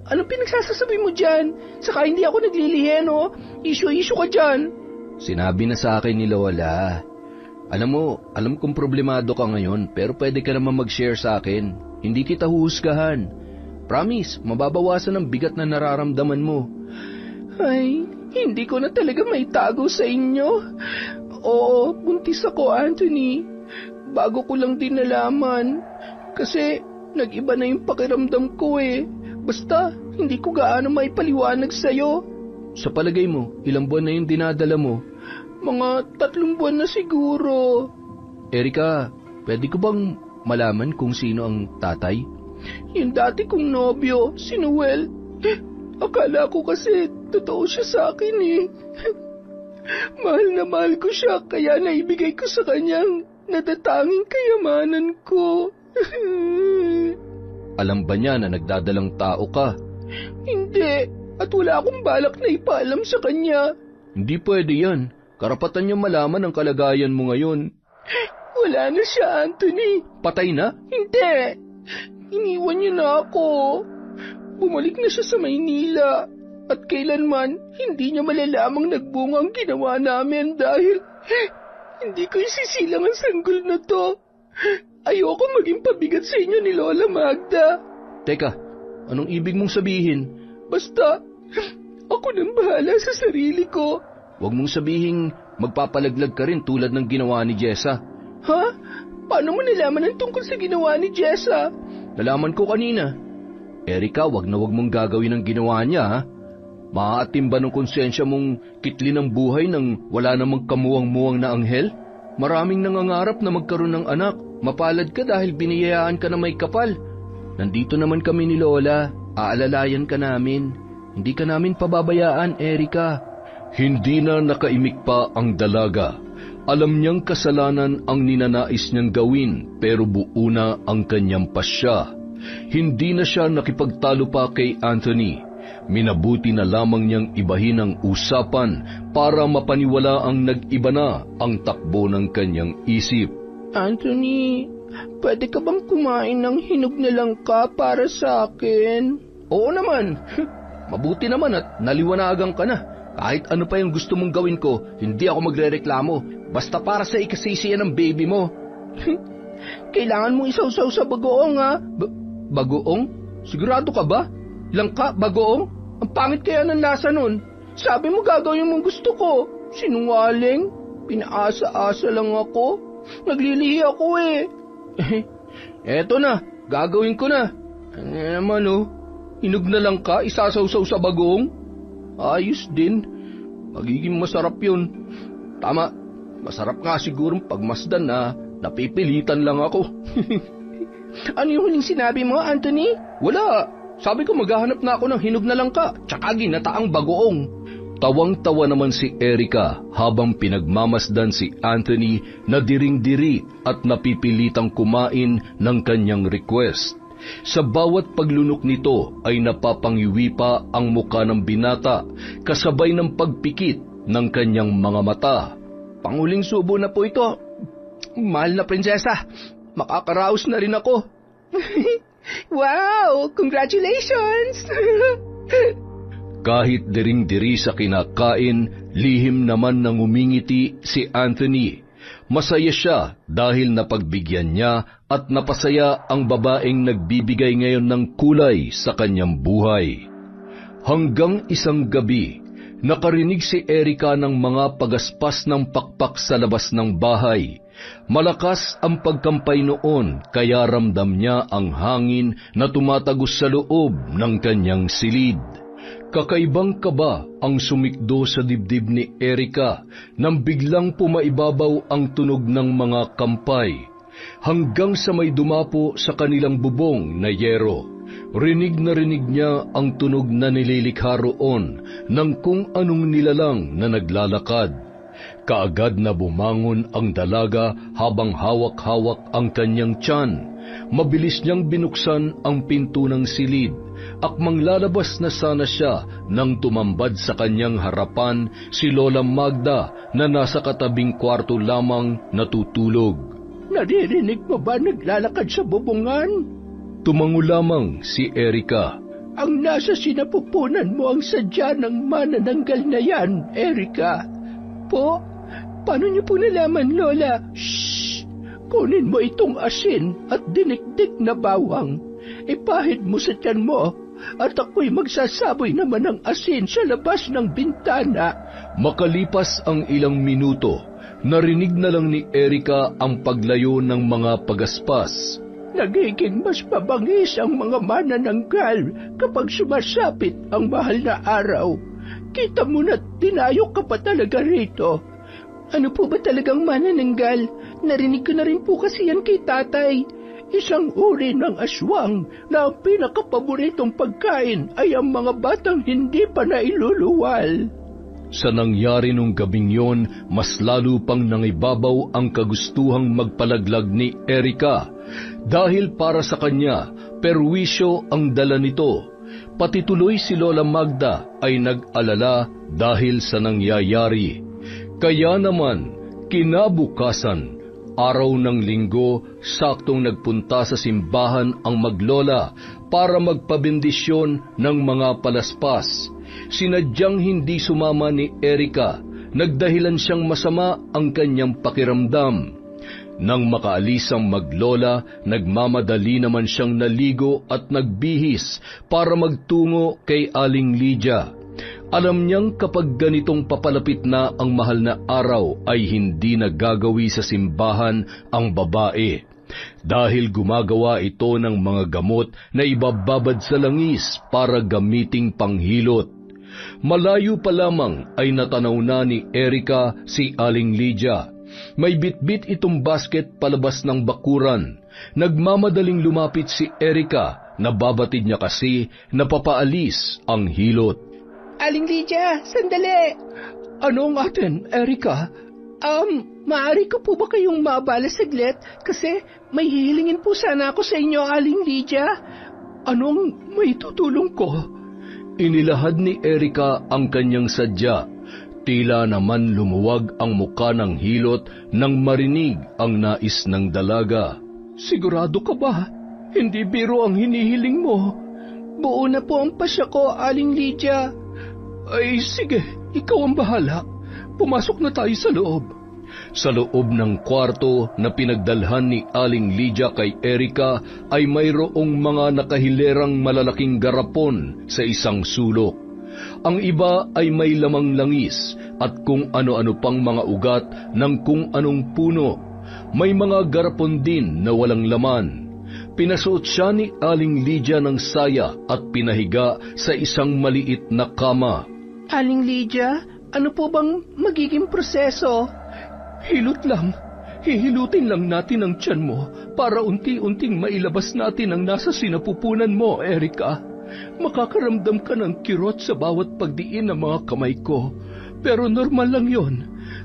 Anong pinagsasasabi mo dyan? Saka hindi ako naglilihan, oh. Issue ka dyan. Sinabi na sa akin ni Lola. Alam kong problemado ka ngayon, pero pwede ka naman mag-share sa akin. Hindi kita huhusgahan. Promise, mababawasan ang bigat na nararamdaman mo. Ay, hindi ko na talaga maitago sa inyo. Oo, buntis ako, Anthony. Bago ko lang din nalaman. Kasi nag-iba na yung pakiramdam ko eh. Basta, hindi ko gaano maipaliwanag sa'yo. Sa palagay mo, ilang buwan na yung dinadala mo? Mga 3 buwan na siguro. Erika, pwede ko bang malaman kung sino ang tatay? Yung dati kong nobyo, si Noel. Akala ko kasi totoo siya sa akin eh. Mahal na mahal ko siya, kaya naibigay ko sa kanyang natatanging kayamanan ko. Alam ba niya na nagdadalang tao ka? Hindi, at wala akong balak na ipaalam sa kanya. Hindi pwede yan. Karapatan niya malaman ang kalagayan mo ngayon. Wala na siya, Anthony. Patay na? Hindi. Iniwan niya na ako. Bumalik na siya sa Maynila. At kailanman, hindi niya malalamang nagbunga ang ginawa namin dahil hindi ko isisilang ang sanggol na to. Ayoko maging pabigat sa inyo ni Lola Magda. Teka, anong ibig mong sabihin? Basta, ako nang bahala sa sarili ko. Huwag mong sabihing magpapalaglag ka rin tulad ng ginawa ni Jessa. Ha? Paano mo nalaman ang tungkol sa ginawa ni Jessa? Nalaman ko kanina. Erika, wag na wag mong gagawin ang ginawa niya, ha? Maaatim ba ng konsensya mong kitlin ang buhay nang wala namang kamuwang-muwang na anghel? Maraming nangangarap na magkaroon ng anak. Mapalad ka dahil biniyayaan ka na may kapal. Nandito naman kami ni Lola. Aalalayan ka namin. Hindi ka namin pababayaan, Erika. Hindi na nakaimik pa ang dalaga. Alam niyang kasalanan ang ninanais niyang gawin pero buo na ang kanyang pasya. Hindi na siya nakipagtalo pa kay Anthony. Minabuti na lamang niyang ibahin ang usapan para mapaniwala ang nag-iba na ang takbo ng kanyang isip. Anthony, pwede ka bang kumain ng hinog na langka para sa akin? Oo naman. Mabuti naman at naliwanagan ka na. Kahit ano pa yung gusto mong gawin ko, hindi ako magrereklamo. Basta para sa ikasisiyan ng baby mo. Kailangan mo isawsaw sa bagoong, ha? Bagoong? Sigurado ka ba? Langka, bagoong? Ang pangit kaya ng lasa nun. Sabi mo gagawin mong gusto ko. Sinungaling. Pinaasa-asa lang ako. Naglilihi ako eh. Eto na, gagawin ko na. Ano naman oh, hinog na langka, isasawsaw sa bagoong? Ayos din. Magiging masarap yun. Tama, masarap nga siguro pagmasdan na napipilitan lang ako. Ano yung huling sinabi mo, Anthony? Wala. Sabi ko maghahanap na ako ng hinog na langka, tsaka ginataang bagoong. Tawang-tawa naman si Erika habang pinagmamasdan si Anthony na diring-diri at napipilitang kumain ng kanyang request. Sa bawat paglunok nito ay napapangiwi pa ang muka ng binata kasabay ng pagpikit ng kanyang mga mata. Panguling subo na po ito. Mahal na prinsesa, makakaraos na rin ako. Wow! Congratulations! Kahit diring-diri sa kinakain, lihim naman nang umingiti si Anthony. Masaya siya dahil napagbigyan niya at napasaya ang babaeng nagbibigay ngayon ng kulay sa kanyang buhay. Hanggang isang gabi, nakarinig si Erika ng mga pagaspas ng pakpak sa labas ng bahay. Malakas ang pagkampay noon kaya ramdam niya ang hangin na tumatagos sa loob ng kanyang silid. Kakaibang kaba ang sumikdo sa dibdib ni Erika nang biglang pumaibabaw ang tunog ng mga kampay. Hanggang sa may dumapo sa kanilang bubong na yero, rinig na rinig niya ang tunog na nililikha roon ng kung anong nilalang na naglalakad. Kaagad na bumangon ang dalaga habang hawak-hawak ang kanyang tiyan. Mabilis niyang binuksan ang pinto ng silid. Akmang lalabas na sana siya nang tumambad sa kanyang harapan si Lola Magda na nasa katabing kwarto lamang natutulog. Naririnig mo ba naglalakad sa bubungan? Tumango lamang si Erika. Ang nasa sinapupunan mo ang sadya ng manananggal na yan, Erika. Po, paano niyo po nalaman, Lola? Shhh! Kunin mo itong asin at dinikdik na bawang. Ipahid mo sa tiyan mo at ako'y magsasaboy naman ng asin sa labas ng bintana. Makalipas ang ilang minuto, narinig na lang ni Erika ang paglayo ng mga pagaspas. Nagiging mas pabangis ang mga manananggal kapag sumasapit ang mahal na araw. kita mo na dinayok ka pa talaga rito. Ano po ba talagang manananggal? Narinig ko na rin po kasi yan kay tatay. Isang uri ng aswang na ang pinakapaboritong pagkain ay ang mga batang hindi pa nailuluwal. Sa nangyari nung gabing yon, mas lalo pang nangibabaw ang kagustuhang magpalaglag ni Erika. Dahil para sa kanya, perwisyo ang dala nito. Pati tuloy si Lola Magda ay nag-alala dahil sa nangyayari. Kaya naman, kinabukasan, araw ng linggo, saktong nagpunta sa simbahan ang maglola para magpabendisyon ng mga palaspas. Sinadyang hindi sumama ni Erika, nagdahilan siyang masama ang kanyang pakiramdam. Nang makaalis ang maglola, nagmamadali naman siyang naligo at nagbihis para magtungo kay Aling Lydia. Alam niyang kapag ganitong papalapit na ang mahal na araw ay hindi nagagawi sa simbahan ang babae. Dahil gumagawa ito ng mga gamot na ibababad sa langis para gamiting panghilot. Malayo pa lamang ay natanaw na ni Erika si Aling Lydia. May bitbit itong basket palabas ng bakuran. Nagmamadaling lumapit si Erika, nababatid niya kasi napapaalis ang hilot. Aling Lydia, sandali! Ano ang atin, Erika? Maaari ko po ba kayong maabala saglit? Kasi may hihilingin po sana ako sa inyo, Aling Lydia. Anong may tutulong ko? Inilahad ni Erika ang kanyang sadya. Tila naman lumuwag ang muka ng hilot nang marinig ang nais ng dalaga. Sigurado ka ba? Hindi biro ang hinihiling mo. Buo na po ang pasya ko, Aling Lydia. Ay, sige, ikaw ang bahala. Pumasok na tayo sa loob. Sa loob ng kwarto na pinagdalhan ni Aling Lydia kay Erika ay mayroong mga nakahilerang malalaking garapon sa isang sulok. Ang iba ay may lamang langis at kung ano-ano pang mga ugat ng kung anong puno. May mga garapon din na walang laman. Pinasuot siya ni Aling Lydia ng saya at pinahiga sa isang maliit na kama. Aling Lydia, ano po bang magiging proseso? Hilot lang. Hihilutin lang natin ang tiyan mo para unti-unting mailabas natin ang nasa sinapupunan mo, Erika. Makakaramdam ka ng kirot sa bawat pagdiin ng mga kamay ko. Pero normal lang yon.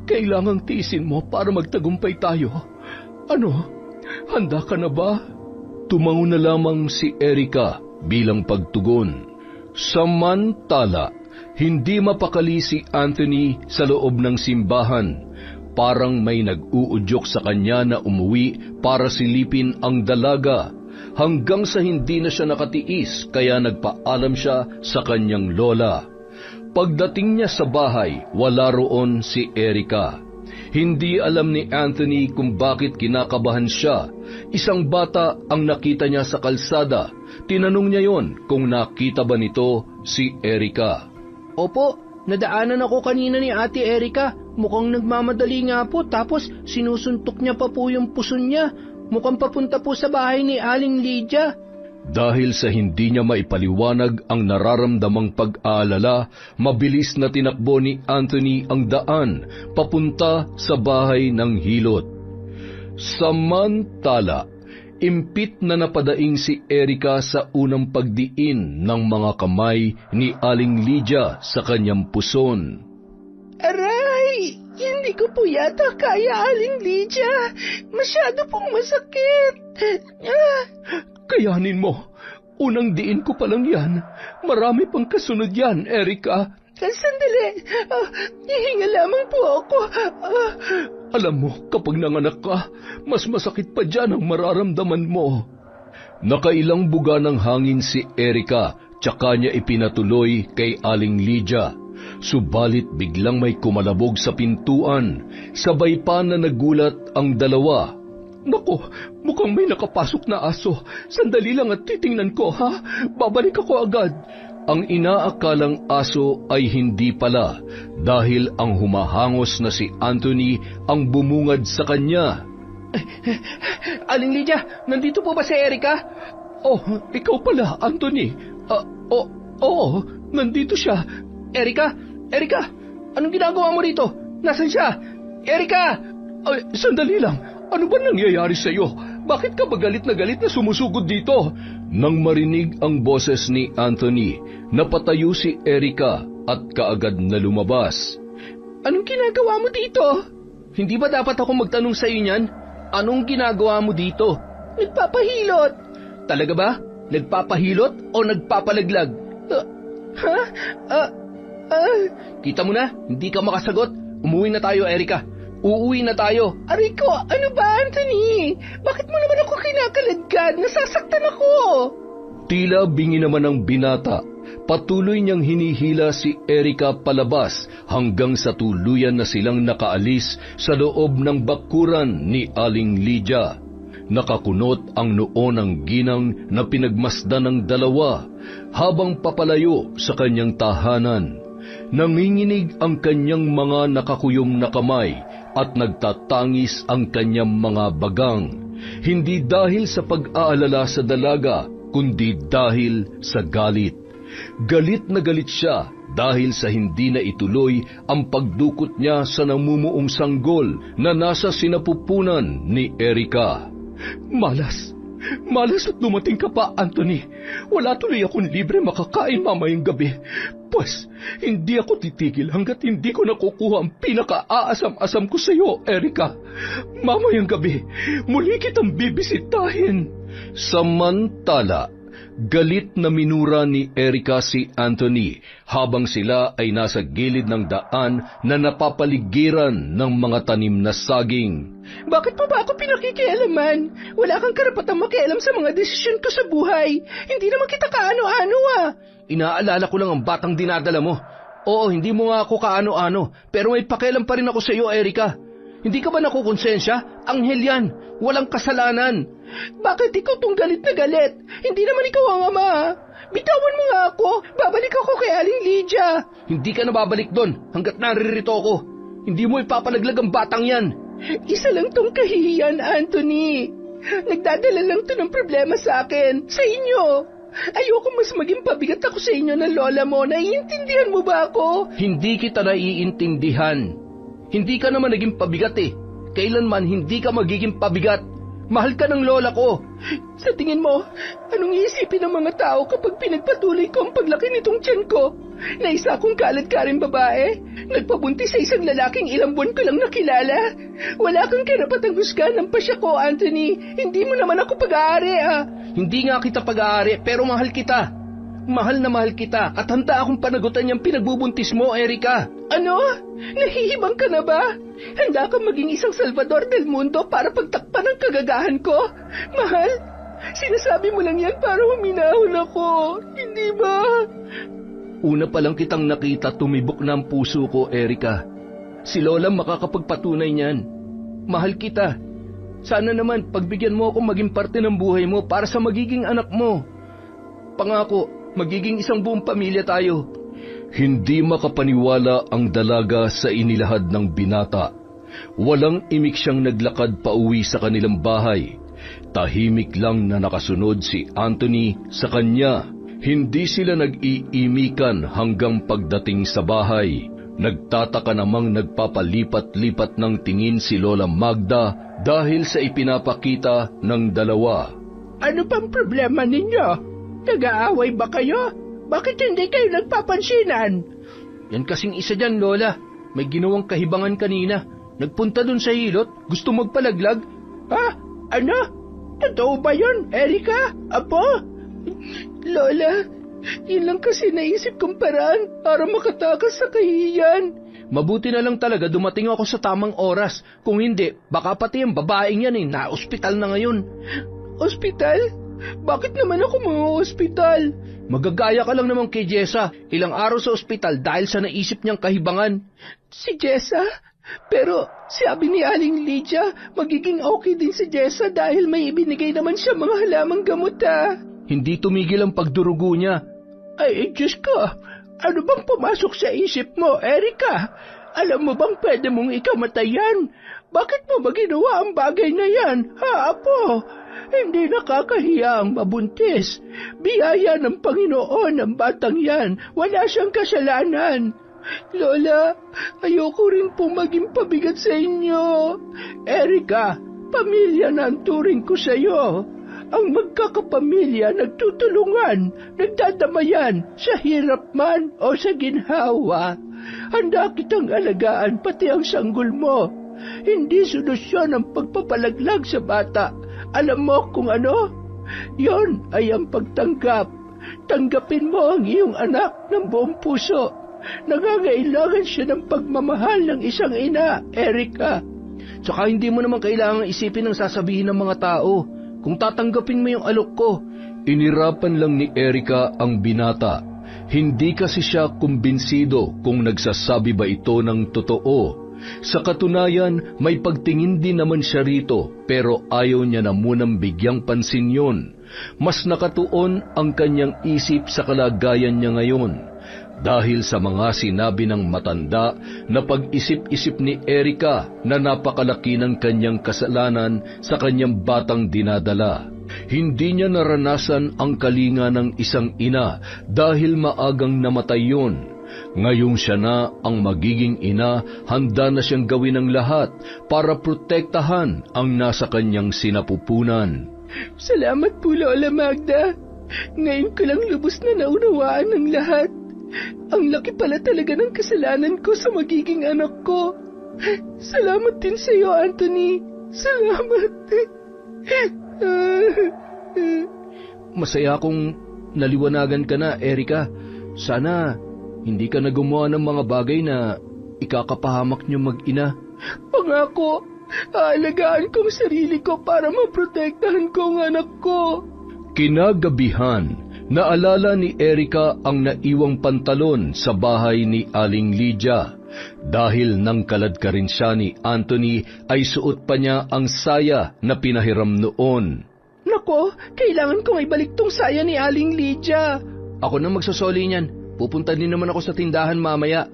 Kailangang tiisin mo para magtagumpay tayo. Ano? Handa ka na ba? Tumango na lamang si Erika bilang pagtugon. Samantala, hindi mapakali si Anthony sa loob ng simbahan. Parang may nag-uudyok sa kanya na umuwi para silipin ang dalaga. Hanggang sa hindi na siya nakatiis kaya nagpaalam siya sa kanyang lola. Pagdating niya sa bahay, wala roon si Erika. Hindi alam ni Anthony kung bakit kinakabahan siya. Isang bata ang nakita niya sa kalsada. Tinanong niya yon kung nakita ba nito si Erika. Opo, nadaanan ako kanina ni Ate Erika. Mukhang nagmamadali nga po tapos sinusuntok niya pa po yung puson niya. Mukhang papunta po sa bahay ni Aling Lydia. Dahil sa hindi niya maipaliwanag ang nararamdamang pag-aalala, mabilis na tinakbo ni Anthony ang daan papunta sa bahay ng hilot. Samantala, impit na napadaing si Erika sa unang pagdiin ng mga kamay ni Aling Lydia sa kanyang puson. Aray! Hindi ko po yata kaya, Aling Lydia. Masyado pong masakit. Kayanin mo. Unang diin ko pa lang yan. Marami pang kasunod yan, Erika. Sandali. Hihinga lamang po ako. Alam mo, kapag nanganak ka, mas masakit pa dyan ang mararamdaman mo. Nakailang buga ng hangin si Erika, tsaka niya ipinatuloy kay Aling Lydia. Subalit biglang may kumalabog sa pintuan. Sabay pa na nagulat ang dalawa. Nako, mukhang may nakapasok na aso. Sandali lang at titingnan ko, ha? Babalik ako agad. Ang inaakalang aso ay hindi pala dahil ang humahangos na si Anthony ang bumungad sa kanya. Aling Lydia, nandito po ba si Erika? Oh, ikaw pala, Anthony. Oo, nandito siya. Erika, Erika! Anong ginagawa mo rito? Nasaan siya? Erika! Ay, sandali lang. Ano ba nangyayari sa iyo? Bakit ka ba galit na sumusugod dito? Nang marinig ang boses ni Anthony, napatayo si Erika at kaagad na lumabas. Anong ginagawa mo dito? Hindi ba dapat ako magtanong sa iyo niyan? Anong ginagawa mo dito? Nagpapahilot. Talaga ba? Nagpapahilot o nagpapalaglag? Kita mo na, hindi ka makasagot. Umuwi na tayo, Erika. Uuwi na tayo. Aray ko, ano ba, Anthony? Bakit mo naman ako kinakaladkad? Nasasaktan ako. Tila bingi naman ang binata. Patuloy niyang hinihila si Erika palabas hanggang sa tuluyan na silang nakaalis sa loob ng bakuran ni Aling Lydia. Nakakunot ang noo ng ginang na pinagmasdan ng dalawa habang papalayo sa kanyang tahanan. Nanginginig ang kanyang mga nakakuyom na kamay at nagtatangis ang kanyang mga bagang, hindi dahil sa pag-aalala sa dalaga, kundi dahil sa galit. Galit na galit siya dahil sa hindi na ituloy ang pagdukot niya sa namumuong sanggol na nasa sinapupunan ni Erika. Malas at dumating ka pa, Anthony. Wala tuloy akong libre makakain mamayang gabi. Pues, hindi ako titigil hanggat hindi ko nakukuha ang pinaka-aasam-asam ko sa iyo, Erika. Mamayang gabi, muli kitang bibisitahin. Samantala, galit na minura ni Erika si Anthony habang sila ay nasa gilid ng daan na napapaligiran ng mga tanim na saging. Bakit pa ba ako pinakikialaman? Wala kang karapatang makialam sa mga desisyon ko sa buhay. Hindi naman kita kaano-ano Inaalala ko lang ang batang dinadala mo. Oo, hindi mo nga ako kaano-ano, pero may pakialam pa rin ako sa iyo, Erika. Hindi ka ba nakukonsensya? Anghel yan. Walang kasalanan. Bakit ikaw tong galit na galit? Hindi naman ikaw ang ama. Bitawan mo nga ako. Babalik ako kay Aling Lydia. Hindi ka na babalik doon hanggat naririto ako. Hindi mo ipapalaglag ang batang yan. Isa lang tong kahihiyan, Anthony. Nagdadala lang to ng problema sa akin, sa inyo. Ayoko mas maging pabigat ako sa inyo ng lola mo. Naiintindihan mo ba ako? Hindi kita naiintindihan. Hindi ka naman naging pabigat eh. Kailanman hindi ka magiging pabigat. Mahal ka ng lola ko. Sa tingin mo, anong iisipin ng mga tao kapag pinagpatuloy ko ang paglaki nitong tiyan ko? Na isa akong kalat-karing babae? Nagpabuntis sa isang lalaking ilang buwan ko lang nakilala? Wala kang karapatang husgahan ng pasya ko, Anthony. Hindi mo naman ako pag-aari Hindi nga kita pag-aari, pero mahal kita. Mahal na mahal kita at handa akong panagutan yung pinagbubuntis mo, Erika. Ano? Nahihibang ka na ba? Handa kang maging isang Salvador del Mundo para pagtakpan ang kagagahan ko? Mahal, sinasabi mo lang yan para huminahon ako, hindi ba? Una pa lang kitang nakita, tumibok na ang puso ko, Erika. Si Lola makakapagpatunay niyan. Mahal kita. Sana naman pagbigyan mo akong maging parte ng buhay mo para sa magiging anak mo. Pangako, magiging isang buong pamilya tayo. Hindi makapaniwala ang dalaga sa inilahad ng binata. Walang imik siyang naglakad pauwi sa kanilang bahay. Tahimik lang na nakasunod si Anthony sa kanya. Hindi sila nag-iimikan hanggang pagdating sa bahay. Nagtataka namang nagpapalipat-lipat ng tingin si Lola Magda dahil sa ipinapakita ng dalawa. Ano bang problema ninyo? Nag-aaway ba kayo? Bakit hindi kayo nagpapansinan? Yan kasing isa dyan, Lola. May ginawang kahibangan kanina. Nagpunta dun sa hilot, gusto magpalaglag. Ha? Ano? Totoo ba yun, Erika? Apo? Lola, yun lang kasi naisip kong paraan para makatakas sa kahihiyan. Mabuti na lang talaga dumating ako sa tamang oras. Kung hindi, baka pati ang babaeng yan na-ospital na ngayon. Ospital? Bakit naman ako mga-ospital? Magagaya ka lang naman kay Jessa. Ilang araw sa ospital dahil sa naisip niyang kahibangan. Si Jessa? Pero sabi ni Aling Lydia, magiging okay din si Jessa dahil may ibinigay naman siya mga halamang gamot Hindi tumigil ang pagdurugo niya. Ay, Diyos ko, ano bang pumasok sa isip mo, Erika? Alam mo bang pwede mong ikamatay yan? Bakit mo ba ginawa ang bagay na yan, ha, Apo? Hindi nakakahiya ang mabuntis. Biyaya ng Panginoon ang batang yan. Wala siyang kasalanan. Lola, ayoko rin pong maging pabigat sa inyo. Erika, pamilya na ang turing ko sa iyo. Ang magkakapamilya nagtutulungan, nagdadamayan sa hirap man o sa ginhawa. Handa kitang alagaan pati ang sanggol mo. Hindi solusyon ang pagpapalaglag sa bata. Alam mo kung ano? Yon ay ang pagtanggap. Tanggapin mo ang iyong anak ng buong puso. Nangangailangan siya ng pagmamahal ng isang ina, Erika. Tsaka hindi mo naman kailangang isipin ang sasabihin ng mga tao. Kung tatanggapin mo yung alok ko. Inirapan lang ni Erika ang binata. Hindi kasi siya kumbinsido kung nagsasabi ba ito ng totoo. Sa katunayan, may pagtingin din naman siya rito, pero ayaw niya na munang bigyang pansin yun. Mas nakatuon ang kanyang isip sa kalagayan niya ngayon. Dahil sa mga sinabi ng matanda na pag-isip-isip ni Erika na napakalaki ng kanyang kasalanan sa kanyang batang dinadala. Hindi niya naranasan ang kalinga ng isang ina dahil maagang namatay yun. Ngayong siya na ang magiging ina, handa na siyang gawin ang lahat para protektahan ang nasa kanyang sinapupunan. Salamat po, Lola Magda. Ngayon ko lang lubos na naunawaan ng lahat. Ang laki pala talaga ng kasalanan ko sa magiging anak ko. Salamat din sa iyo, Anthony. Salamat. Masaya akong naliwanagan ka na, Erika. Sana hindi ka na gumawa ng mga bagay na ikakapahamak niyo mag-ina. Pangako, aalagaan kong sarili ko para maprotektahan ko ang anak ko. Kinagabihan, naalala ni Erika ang naiwang pantalon sa bahay ni Aling Lydia. Dahil nang kalad ka rin siya ni Anthony, ay suot pa niya ang saya na pinahiram noon. Nako, kailangan kong ibalik tong saya ni Aling Lydia. Ako na magsasoli niyan. Pupunta din naman ako sa tindahan mamaya.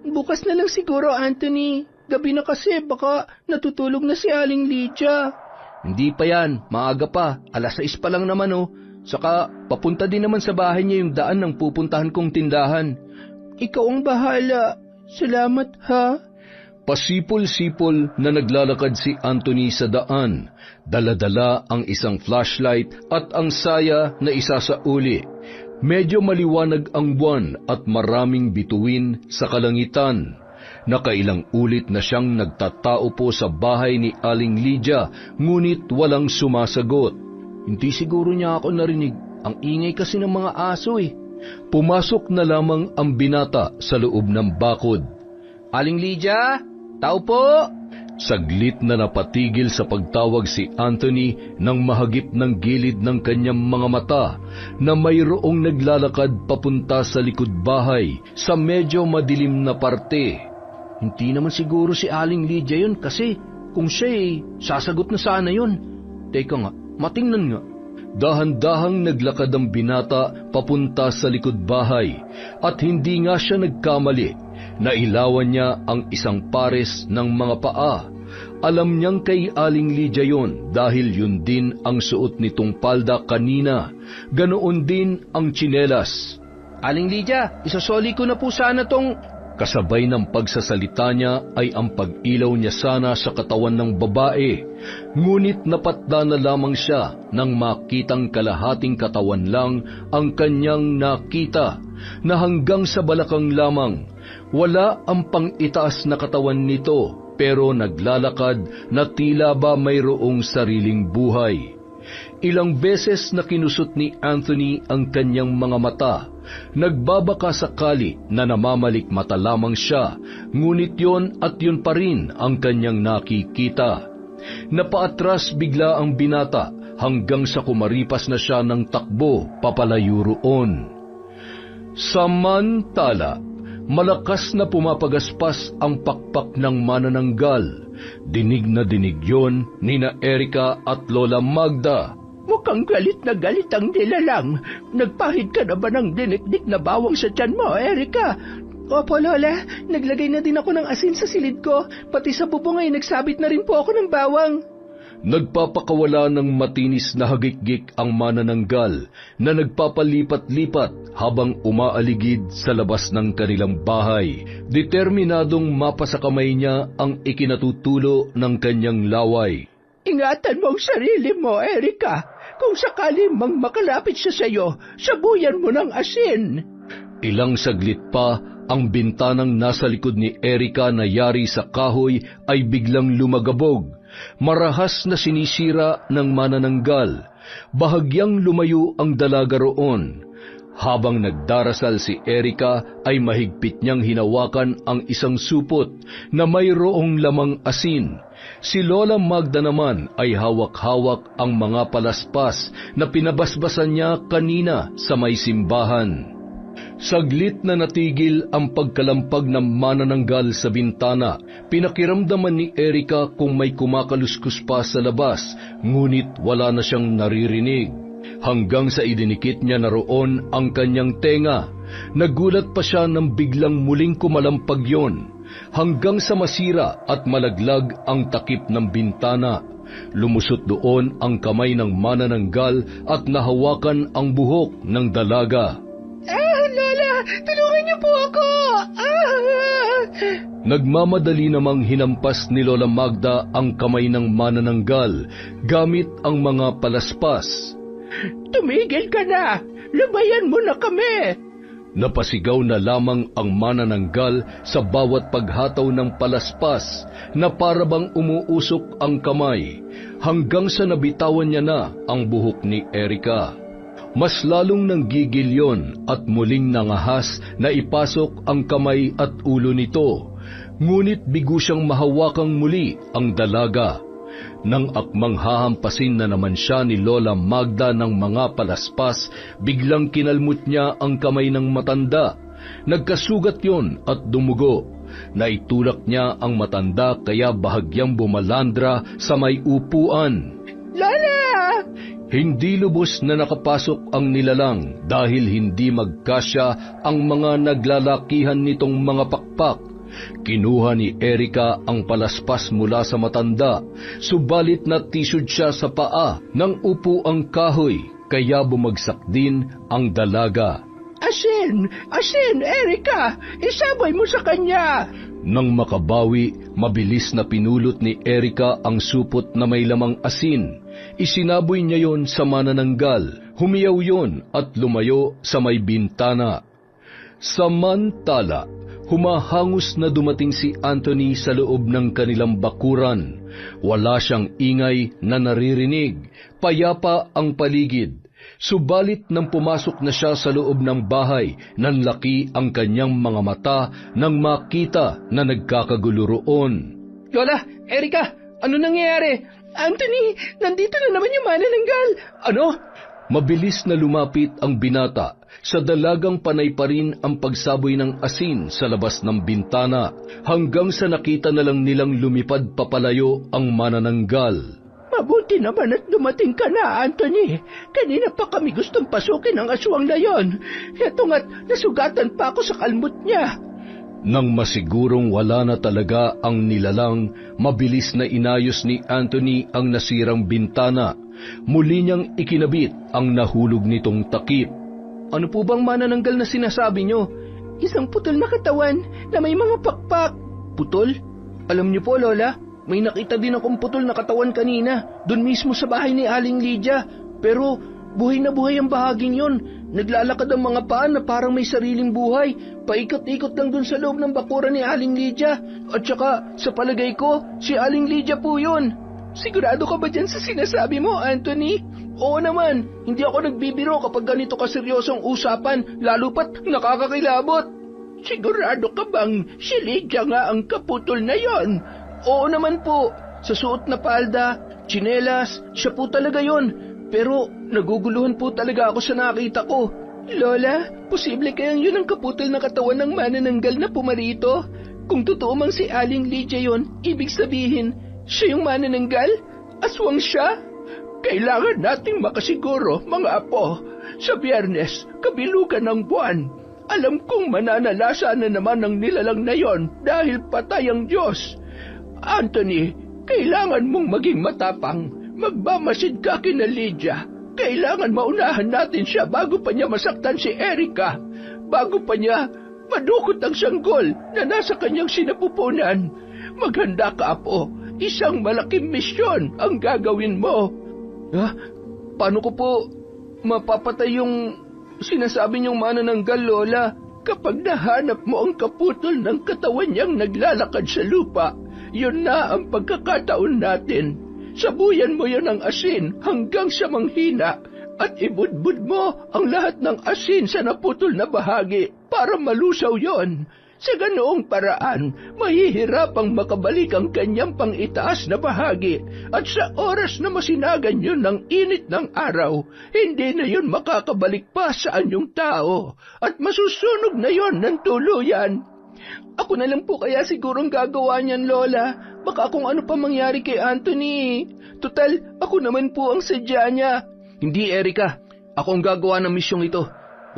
Bukas na lang siguro, Anthony. Gabi na kasi, baka natutulog na si Aling Lydia. Hindi pa yan, maaga pa. 6:00 pa lang naman oh. Saka papunta din naman sa bahay niya yung daan ng pupuntahan kong tindahan. Ikaw ang bahala. Salamat ha. Pasipol-sipol na naglalakad si Anthony sa daan. Dala-dala ang isang flashlight at ang saya na isa sa uli. Medyo maliwanag ang buwan at maraming bituin sa kalangitan. Nakailang ulit na siyang nagtatao po sa bahay ni Aling Lydia, ngunit walang sumasagot. Hindi siguro niya ako narinig. Ang ingay kasi ng mga aso eh. Pumasok na lamang ang binata sa loob ng bakod. Aling Lydia, tao po! Saglit na napatigil sa pagtawag si Anthony nang mahagip ng gilid ng kanyang mga mata na mayroong naglalakad papunta sa likod bahay sa medyo madilim na parte. Hindi naman siguro si Aling Lydia yun kasi kung siya sasagot na sana yun. Teka nga, matingnan nga. Dahan-dahang naglakad ang binata papunta sa likod bahay at hindi nga siya nagkamali. Nailawan niya ang isang pares ng mga paa. Alam niyang kay Aling Lydia yon dahil yun din ang suot nitong palda kanina. Ganoon din ang tsinelas. Aling Lydia, isasoli ko na po sana tong... Kasabay ng pagsasalita niya ay ang pag-ilaw niya sana sa katawan ng babae. Ngunit napatda na lamang siya nang makitang kalahating katawan lang ang kanyang nakita, na hanggang sa balakang lamang. Wala ang pang-itaas na katawan nito, pero naglalakad na tila ba mayroong sariling buhay. Ilang beses na kinusot ni Anthony ang kanyang mga mata. Nagbabaka sakali na namamalikmata lamang siya, ngunit yon at yun pa rin ang kanyang nakikita. Napaatras bigla ang binata hanggang sa kumaripas na siya ng takbo papalayo roon. Samantala, malakas na pumapagaspas ang pakpak ng manananggal. Dinig na dinig yon nina Erika at Lola Magda. Mukhang galit na galit ang nilalang. Nagpahid ka na ba ng dinikdik na bawang sa tiyan mo, Erika? Opo, Lola. Naglagay na din ako ng asin sa silid ko. Pati sa bubong ay nagsabit na rin po ako ng bawang. Nagpapakawala ng matinis na hagikgik ang manananggal na nagpapalipat-lipat habang umaaligid sa labas ng kanilang bahay. Determinadong mapasa kamay niya ang ikinatutulo ng kanyang laway. Ingatan mo ang sarili mo, Erika. Kung sakali mang makalapit siya sa iyo, sabuyan mo ng asin. Ilang saglit pa, ang bintanang nasa likod ni Erika na yari sa kahoy ay biglang lumagabog. Marahas na sinisira ng manananggal. Bahagyang lumayo ang dalaga roon. Habang nagdarasal si Erika ay mahigpit niyang hinawakan ang isang supot na mayroong lamang asin. Si Lola Magda naman ay hawak-hawak ang mga palaspas na pinabasbasan niya kanina sa may simbahan. Saglit na natigil ang pagkalampag ng manananggal sa bintana. Pinakiramdaman ni Erika kung may kumakaluskus pa sa labas, ngunit wala na siyang naririnig. Hanggang sa idinikit niya na roon ang kanyang tenga. Nagulat pa siya nang biglang muling kumalampag yon, hanggang sa masira at malaglag ang takip ng bintana. Lumusot doon ang kamay ng manananggal at nahawakan ang buhok ng dalaga. Lola, tulungan niyo po ako! Nagmamadali namang hinampas ni Lola Magda ang kamay ng manananggal gamit ang mga palaspas. Tumigil ka na! Lubayan mo na kami! Napasigaw na lamang ang manananggal sa bawat paghataw ng palaspas na parabang umuusok ang kamay, hanggang sa nabitawan niya na ang buhok ni Erika. Mas lalong nanggigil yon at muling nangahas na ipasok ang kamay at ulo nito, ngunit bigo siyang mahawakang muli ang dalaga. Nang akmang hahampasin na naman siya ni Lola Magda ng mga palaspas, biglang kinalmot niya ang kamay ng matanda. Nagkasugat yon at dumugo. Naitulak niya ang matanda kaya bahagyang bumalandra sa may upuan. Lola! Hindi lubos na nakapasok ang nilalang dahil hindi magkasya ang mga naglalakihan nitong mga pakpak. Kinuha ni Erika ang palaspas mula sa matanda, subalit natisod siya sa paa ng upuang kahoy, kaya bumagsak din ang dalaga. Asin! Asin, Erika! Isabay mo sa kanya! Nang makabawi, mabilis na pinulot ni Erika ang supot na may lamang asin. Isinaboy niya yon sa manananggal. Humiyaw yon at lumayo sa may bintana. Samantala, humahangos na dumating si Anthony sa loob ng kanilang bakuran. Wala siyang ingay na naririnig. Payapa ang paligid. Subalit nang pumasok na siya sa loob ng bahay, nanlaki ang kanyang mga mata nang makita na nagkakagulo roon. Lola, Erika, ano nangyayari? Anthony, nandito na naman yung manananggal. Ano? Mabilis na lumapit ang binata. Sa dalagang panay pa rin ang pagsaboy ng asin sa labas ng bintana, hanggang sa nakita na lang nilang lumipad papalayo ang manananggal. Mabuti naman at dumating ka na, Anthony. Kanina pa kami gustong pasukin ang aswang na yon. Ito nga't nasugatan pa ako sa kalmot niya. Nang masigurong wala na talaga ang nilalang, mabilis na inayos ni Anthony ang nasirang bintana. Muli niyang ikinabit ang nahulog nitong takip. Ano po bang manananggal na sinasabi niyo? Isang putol na katawan na may mga pakpak. Putol? Alam niyo po, Lola, may nakita din akong putol na katawan kanina, doon mismo sa bahay ni Aling Lydia. Pero buhay na buhay ang bahaging yon. Naglalakad ang mga paan na parang may sariling buhay. Paikot-ikot lang doon sa loob ng bakuran ni Aling Lydia. At saka, sa palagay ko, si Aling Lydia po yun. Sigurado ka ba dyan sa sinasabi mo, Anthony? Oo naman, hindi ako nagbibiro kapag ganito kaseryosong usapan, lalo pat nakakakilabot. Sigurado ka bang si Lydia nga ang kaputol na yon? Oo naman po, sa suot na palda, tsinelas, siya po talaga yon. Pero naguguluhan po talaga ako sa nakita ko. Lola, posible kayang yun ang kaputol na katawan ng manananggal na pumarito? Kung totoo mang si Aling Lydia yon, ibig sabihin, siya yung manananggal? Aswang siya? Kailangan nating makasiguro, mga apo. Sa Biyernes, kabilugan ng buwan. Alam kong mananalasa na naman ang nilalang na yon dahil patay ang Diyos. Anthony, Kailangan mong maging matapang. Magmamasid ka kina Lydia. Kailangan maunahan natin siya bago pa niya masaktan si Erica. Bago pa niya madukot ang sanggol na nasa kanyang sinapupunan. Maghanda ka, Apo. Isang malaking misyon ang gagawin mo. Paano ko po mapapatay yung sinasabi niyong manananggal, Lola? Kapag nahanap mo ang kaputol ng katawan niyang naglalakad sa lupa, yun na ang pagkakataon natin. Sabuyan mo yun ng asin hanggang sa manghina at ibudbud mo ang lahat ng asin sa naputol na bahagi para malusaw yon. Sa ganoong paraan, mahihirapang makabalik ang kanyang pang-itaas na bahagi at sa oras na masinagan yun ng init ng araw, hindi na yun makakabalik pa sa anyong tao at masusunog na yon ng tuluyan. Ako na lang po kaya sigurong gagawa niyan, Lola. Baka kung ano pa mangyari kay Anthony. Total, ako naman po ang sadya niya. Hindi, Erica. Ako ang gagawa ng misyong ito.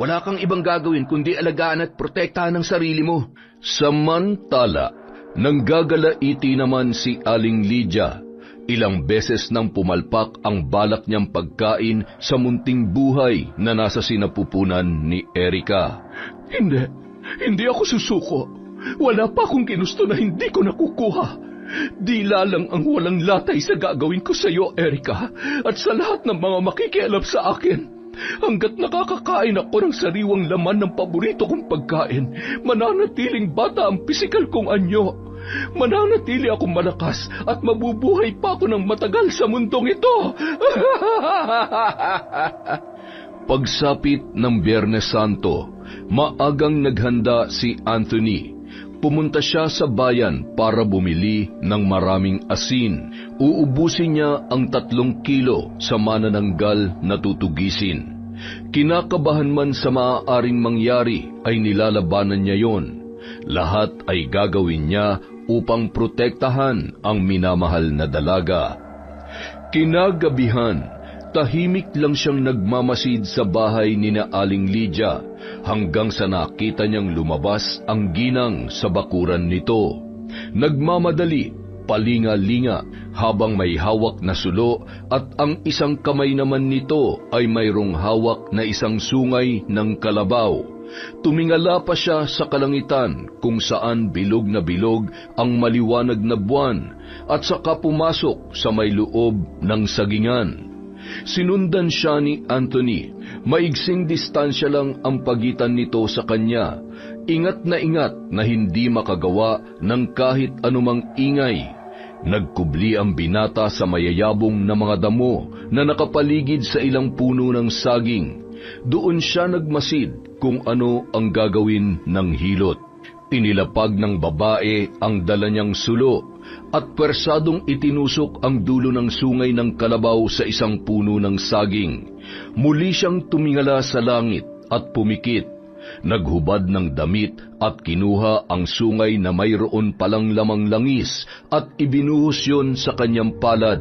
Wala kang ibang gagawin kundi alagaan at protektahan ang sarili mo. Samantala, nanggagalaiti naman si Aling Lydia. Ilang beses nang pumalpak ang balak niyang pagkain sa munting buhay na nasa sinapupunan ni Erica. Hindi ako susuko. Wala pa akong ginusto na hindi ko nakukuha. Dila lang ang walang latay sa gagawin ko sa iyo, Erica, at sa lahat ng mga makikialam sa akin. Hanggat nakakakain ako ng sariwang laman ng paborito kong pagkain, mananatiling bata ang pisikal kong anyo. Mananatili akong malakas at mabubuhay pa ako ng matagal sa mundong ito. Pagsapit ng Biyernes Santo, maagang naghanda si Anthony. Pumunta siya sa bayan para bumili ng maraming asin. Uubusin niya ang 3 kilo sa manananggal na tutugisin. Kinakabahan man sa maaaring mangyari ay nilalabanan niya yon. Lahat ay gagawin niya upang protektahan ang minamahal na dalaga. Kinagabihan, tahimik lang siyang nagmamasid sa bahay ni na Aling Lydia hanggang sa nakita niyang lumabas ang ginang sa bakuran nito. Nagmamadali, palinga-linga habang may hawak na sulo at ang isang kamay naman nito ay mayroong hawak na isang sungay ng kalabaw. Tumingala pa siya sa kalangitan kung saan bilog na bilog ang maliwanag na buwan at saka pumasok sa may loob ng sagingan. Sinundan siya ni Anthony. Maigsing distansya lang ang pagitan nito sa kanya. Ingat na hindi makagawa ng kahit anumang ingay. Nagkubli ang binata sa mayayabong na mga damo na nakapaligid sa ilang puno ng saging. Doon siya nagmasid kung ano ang gagawin ng hilot. Inilapag ng babae ang dala niyang sulo at pwersadong itinusok ang dulo ng sungay ng kalabaw sa isang puno ng saging. Muli siyang tumingala sa langit at pumikit. Naghubad ng damit at kinuha ang sungay na mayroon palang lamang langis at ibinuhos yon sa kanyang palad.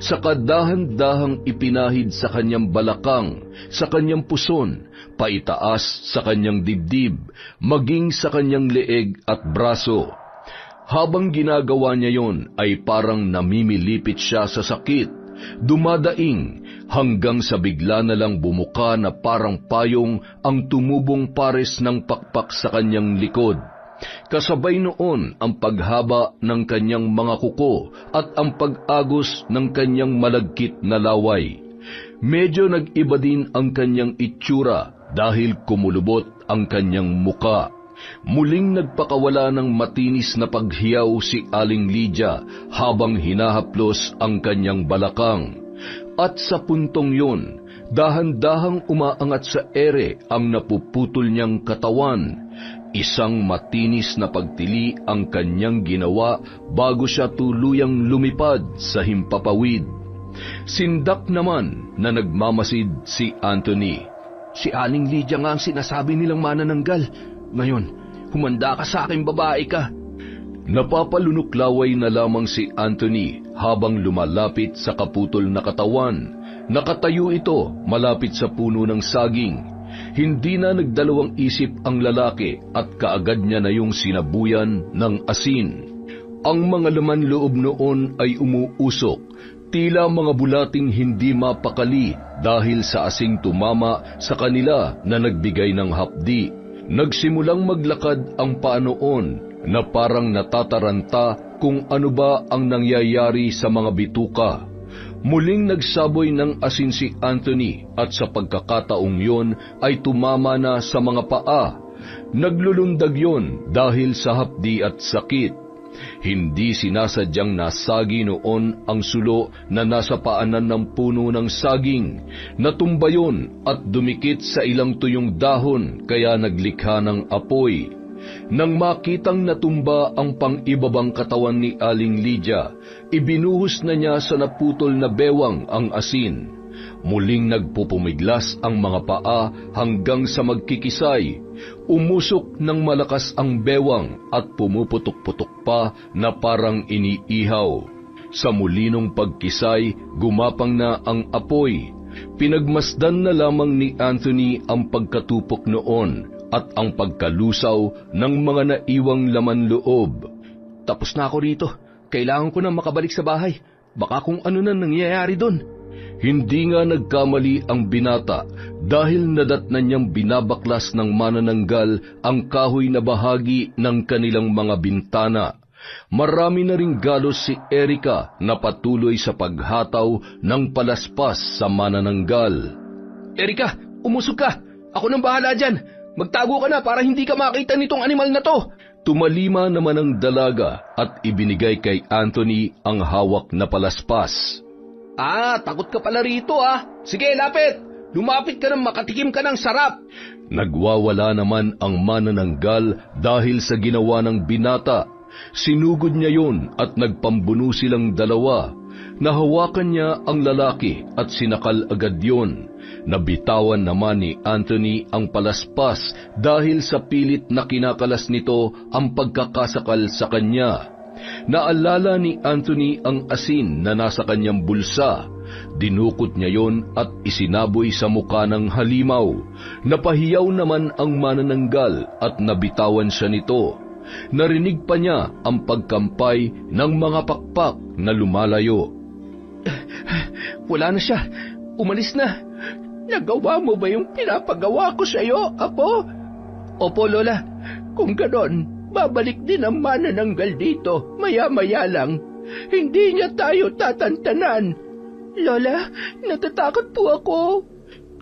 Saka dahan-dahang ipinahid sa kanyang balakang, sa kanyang puson, paitaas sa kanyang dibdib, maging sa kanyang leeg at braso. Habang ginagawa niya yon ay parang namimilipit siya sa sakit, dumadaing hanggang sa bigla na lang bumuka na parang payong ang tumubong pares ng pakpak sa kanyang likod. Kasabay noon ang paghaba ng kanyang mga kuko at ang pag-agos ng kanyang malagkit na laway. Medyo nag-iba din ang kanyang itsura dahil kumulubot ang kanyang muka. Muling nagpakawala ng matinis na paghiyaw si Aling Lydia habang hinahaplos ang kanyang balakang. At sa puntong yun, dahan-dahang umaangat sa ere ang napuputol niyang katawan. Isang matinis na pagtili ang kanyang ginawa bago siya tuluyang lumipad sa himpapawid. Sindak naman na nagmamasid si Anthony. Si Aling Lydia nga ang sinasabi nilang manananggal. Ngayon, humanda ka sa aking babae ka. Napapalunuklaway na lamang si Anthony habang lumalapit sa kaputol na katawan. Nakatayo ito malapit sa puno ng saging. Hindi na nagdalawang isip ang lalaki at kaagad niya na yung sinabuyan ng asin. Ang mga laman loob noon ay umuusok, tila mga bulating hindi mapakali dahil sa asing tumama sa kanila na nagbigay ng hapdi. Nagsimulang maglakad ang paa noon na parang natataranta kung ano ba ang nangyayari sa mga bituka. Muling nagsaboy ng asin si Anthony at sa pagkakataong yon ay tumama na sa mga paa. Naglulundag yon dahil sa hapdi at sakit. Hindi sinasadyang nasagi noon ang sulo na nasa paanan ng puno ng saging. Natumba yun at dumikit sa ilang tuyong dahon kaya naglikha ng apoy. Nang makitang natumba ang pang-ibabang katawan ni Aling Lydia, ibinuhos na niya sa naputol na bewang ang asin. Muling nagpupumiglas ang mga paa hanggang sa magkikisay. Umusok ng malakas ang bewang at pumuputok-putok pa na parang iniihaw. Sa mulinong pagkisay, gumapang na ang apoy. Pinagmasdan na lamang ni Anthony ang pagkatupok noon at ang pagkalusaw ng mga naiwang laman loob. Tapos na ako rito. Kailangan ko na makabalik sa bahay. Baka kung ano na nangyayari doon. Hindi nga nagkamali ang binata dahil nadatnan niyang binabaklas ng manananggal ang kahoy na bahagi ng kanilang mga bintana. Marami na ring galos si Erica na patuloy sa paghataw ng palaspas sa manananggal. Erica, umusog ka! Ako nang bahala dyan! Magtago ka na para hindi ka makita nitong animal na to! Tumalima naman ang dalaga at ibinigay kay Anthony ang hawak na palaspas. Takot ka pala rito Sige, lapit! Lumapit ka nang makatikim ka ng sarap! Nagwawala naman ang manananggal dahil sa ginawa ng binata. Sinugod niya yun at nagpambuno silang dalawa. Nahawakan niya ang lalaki at sinakal agad yun. Nabitawan naman ni Anthony ang palaspas dahil sa pilit na kinakalas nito ang pagkakasakal sa kanya. Naalala ni Anthony ang asin na nasa kanyang bulsa. Dinukot niya yon at isinaboy sa muka ng halimaw. Napahiyaw naman ang manananggal at nabitawan siya nito. Narinig pa niya ang pagkampay ng mga pakpak na lumalayo. Wala na siya. Umalis na. Nagawa mo ba yung pinapagawa ko sa iyo, Apo? Opo, Lola. Kung ganon, babalik din ang manananggal dito, maya-maya lang. Hindi niya tayo tatantanan. Lola, natatakot po ako.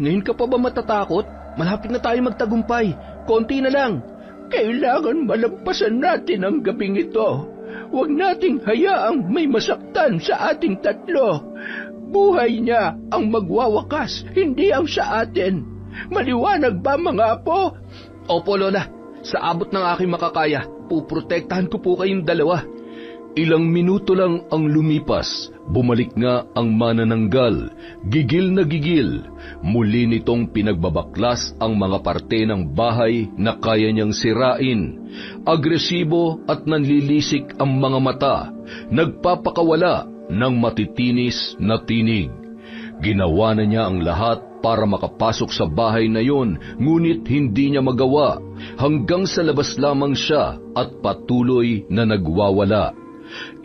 Ngayon ka pa ba matatakot? Malapit na tayo magtagumpay. Konti na lang. Kailangan malampasan natin ang gabing ito. Huwag nating hayaang may masaktan sa ating tatlo. Buhay niya ang magwawakas, hindi ang sa atin. Maliwanag ba, mga apo? Opo, Lola. Sa abot ng aking makakaya, puprotektahan ko po kayong dalawa. Ilang minuto lang ang lumipas, bumalik nga ang manananggal, gigil na gigil. Muli nitong pinagbabaklas ang mga parte ng bahay na kaya niyang sirain. Agresibo at nanlilisik ang mga mata, nagpapakawala ng matitinis na tinig. Ginawa na niya ang lahat para makapasok sa bahay na yon, ngunit hindi niya magawa. Hanggang sa labas lamang siya at patuloy na nagwawala.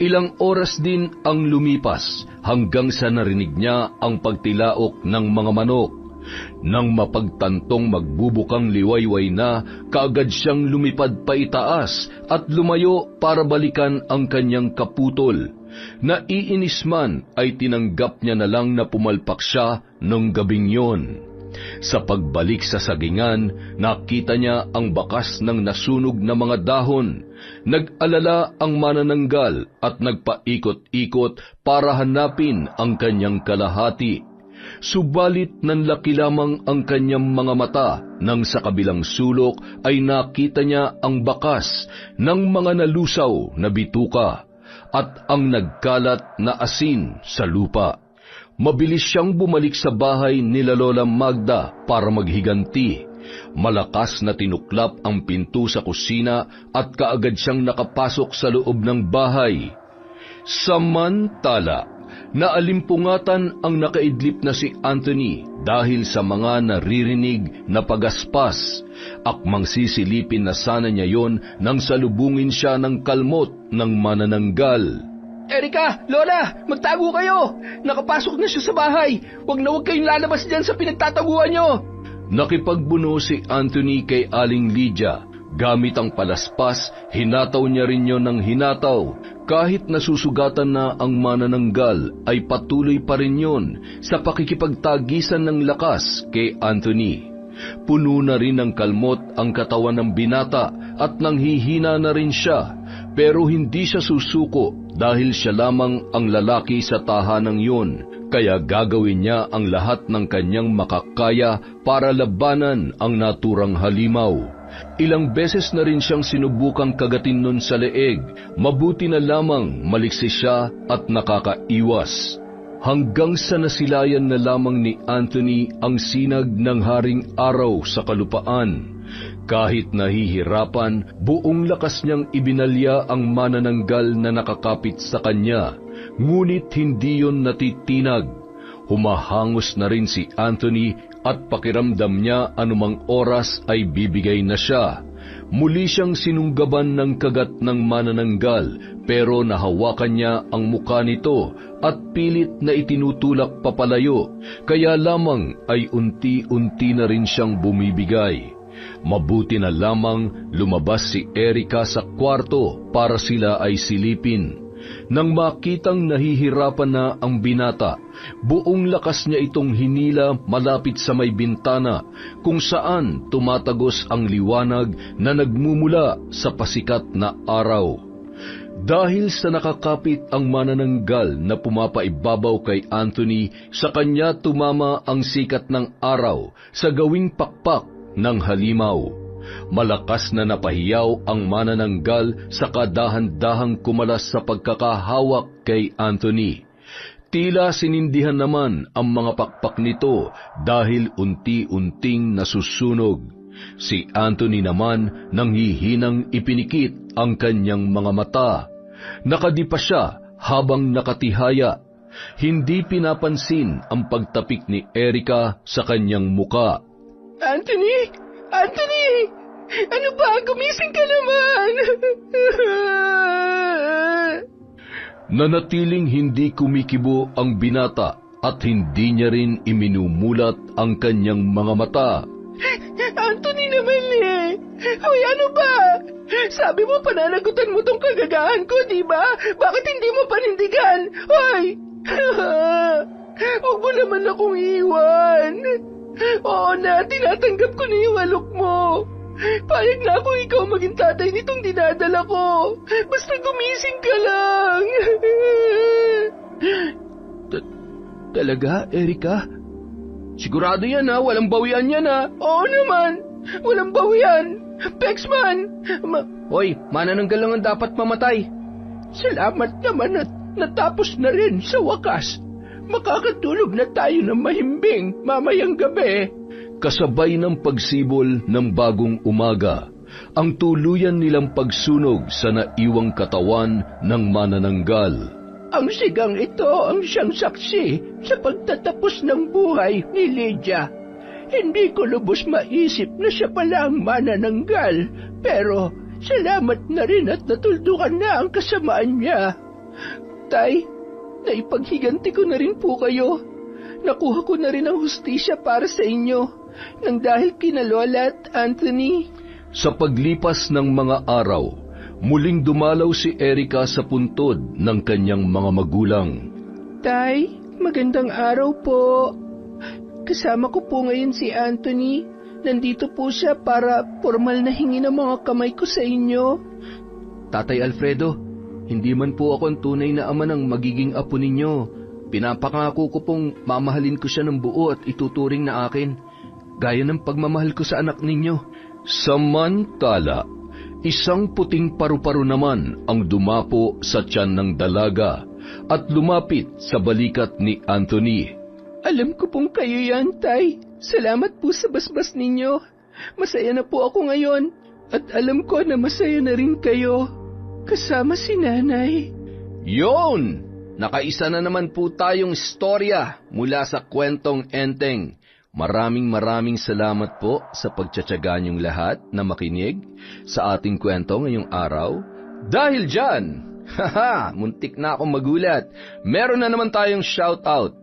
Ilang oras din ang lumipas hanggang sa narinig niya ang pagtilaok ng mga manok. Nang mapagtantong magbubukang liwayway na, kaagad siyang lumipad pa itaas at lumayo para balikan ang kanyang kaputol. Naiinis man ay tinanggap niya na lang na pumalpak siya nung gabing yon. Sa pagbalik sa sagingan, nakita niya ang bakas ng nasunog na mga dahon. Nag-alala ang manananggal at nagpaikot-ikot para hanapin ang kanyang kalahati. Subalit nanlaki lamang ang kanyang mga mata nang sa kabilang sulok ay nakita niya ang bakas ng mga nalusaw na bituka at ang nagkalat na asin sa lupa. Mabilis siyang bumalik sa bahay nila Lola Magda para maghiganti. Malakas na tinuklap ang pinto sa kusina at kaagad siyang nakapasok sa loob ng bahay. Samantala, Naalimpungatan ang nakaidlip na si Anthony dahil sa mga naririnig na pagaspas. Akmang sisilipin na sana niya yon nang salubungin siya ng kalmot ng manananggal. Erika, Lola, magtago kayo! Nakapasok na siya sa bahay! Huwag na huwag kayong lalabas dyan sa pinagtataguan nyo! Nakipagbuno si Anthony kay Aling Lydia. Gamit ang palaspas, hinataw niya rin yon ng hinataw. Kahit nasusugatan na ang manananggal, ay patuloy pa rin yon sa pakikipagtagisan ng lakas kay Anthony. Puno na rin ng kalmot ang katawan ng binata at nanghihina na rin siya, pero hindi siya susuko dahil siya lamang ang lalaki sa tahanang yun. Kaya gagawin niya ang lahat ng kanyang makakaya para labanan ang naturang halimaw. Ilang beses na rin siyang sinubukang kagatin nun sa leeg, mabuti na lamang maliksi siya at nakakaiwas. Hanggang sa nasilayan na lamang ni Anthony ang sinag ng haring araw sa kalupaan. Kahit nahihirapan, buong lakas niyang ibinalya ang manananggal na nakakapit sa kanya, ngunit hindi yon natitinag. Humahangos na rin si Anthony at pakiramdam niya anumang oras ay bibigay na siya. Muli siyang sinunggaban ng kagat ng manananggal, pero nahawakan niya ang muka nito at pilit na itinutulak papalayo, kaya lamang ay unti-unti na rin siyang bumibigay. Mabuti na lamang lumabas si Erika sa kwarto para sila ay silipin. Nang makitang nahihirapan na ang binata, buong lakas niya itong hinila malapit sa may bintana kung saan tumatagos ang liwanag na nagmumula sa pasikat na araw. Dahil sa nakakapit ang manananggal na pumapaibabaw kay Anthony, sa kanya tumama ang sikat ng araw sa gawing pakpak ng halimaw. Malakas na napahiyaw ang manananggal sa kadahan-dahang kumalas sa pagkakahawak kay Anthony. Tila sinindihan naman ang mga pakpak nito dahil unti-unting nasusunog. Si Anthony naman nanghihinang ipinikit ang kanyang mga mata. Nakadipa siya habang nakatihaya. Hindi pinapansin ang pagtapik ni Erika sa kanyang muka. Anthony! Anthony! Ano ba? Gumising ka naman! Nanatiling hindi kumikibo ang binata at hindi niya rin iminumulat ang kanyang mga mata. Anthony naman eh! Hoy, ano ba? Sabi mo pananagutan mo tong kagagahan ko, di ba? Bakit hindi mo panindigan? Hoy! Huwag mo naman akong iwan. Oo na, tinatanggap ko na yung alok mo. Payag na ako ikaw maging tatay nitong dinadala ko. Basta gumising ka lang. Talaga, Erika? Sigurado yan ha, walang bawian yan ha. Oo naman, walang bawian. Pexman! Hoy, manananggal lang ang dapat mamatay. Salamat naman at natapos na rin sa wakas. Makakatulog na tayo ng mahimbing mamayang gabi. Kasabay ng pagsibol ng bagong umaga, ang tuluyan nilang pagsunog sa naiwang katawan ng manananggal. Ang sigang ito ang siyang saksi sa pagtatapos ng buhay ni Lydia. Hindi ko lubos maisip na siya pala ang manananggal, pero salamat na rin at natuldukan na ang kasamaan niya. Tay, naipaghiganti ko na rin po kayo. Nakuha ko na rin ang hustisya para sa inyo nang dahil kina Lola at Anthony. Sa paglipas ng mga araw, muling dumalaw si Erika sa puntod ng kanyang mga magulang. Tay, magandang araw po. Kasama ko po ngayon si Anthony. Nandito po siya para formal na hingi ng mga kamay ko sa inyo. Tatay Alfredo, hindi man po ako ang tunay na ama ng magiging apo ninyo. Pinapangako ko pong mamahalin ko siya ng buo at ituturing na akin, gaya ng pagmamahal ko sa anak ninyo. Samantala, isang puting paru-paro naman ang dumapo sa tiyan ng dalaga at lumapit sa balikat ni Anthony. Alam ko pong kayo yan, Tay. Salamat po sa basbas ninyo. Masaya na po ako ngayon at alam ko na masaya na rin kayo. Kasama si Nanay. Yon! Nakaisa na naman po tayong istorya mula sa Kwentong Enteng. Maraming salamat po sa pagtsatsaga niyong lahat na makinig sa ating kwento ngayong araw. Dahil dyan, muntik na akong magulat. Meron na naman tayong shoutout.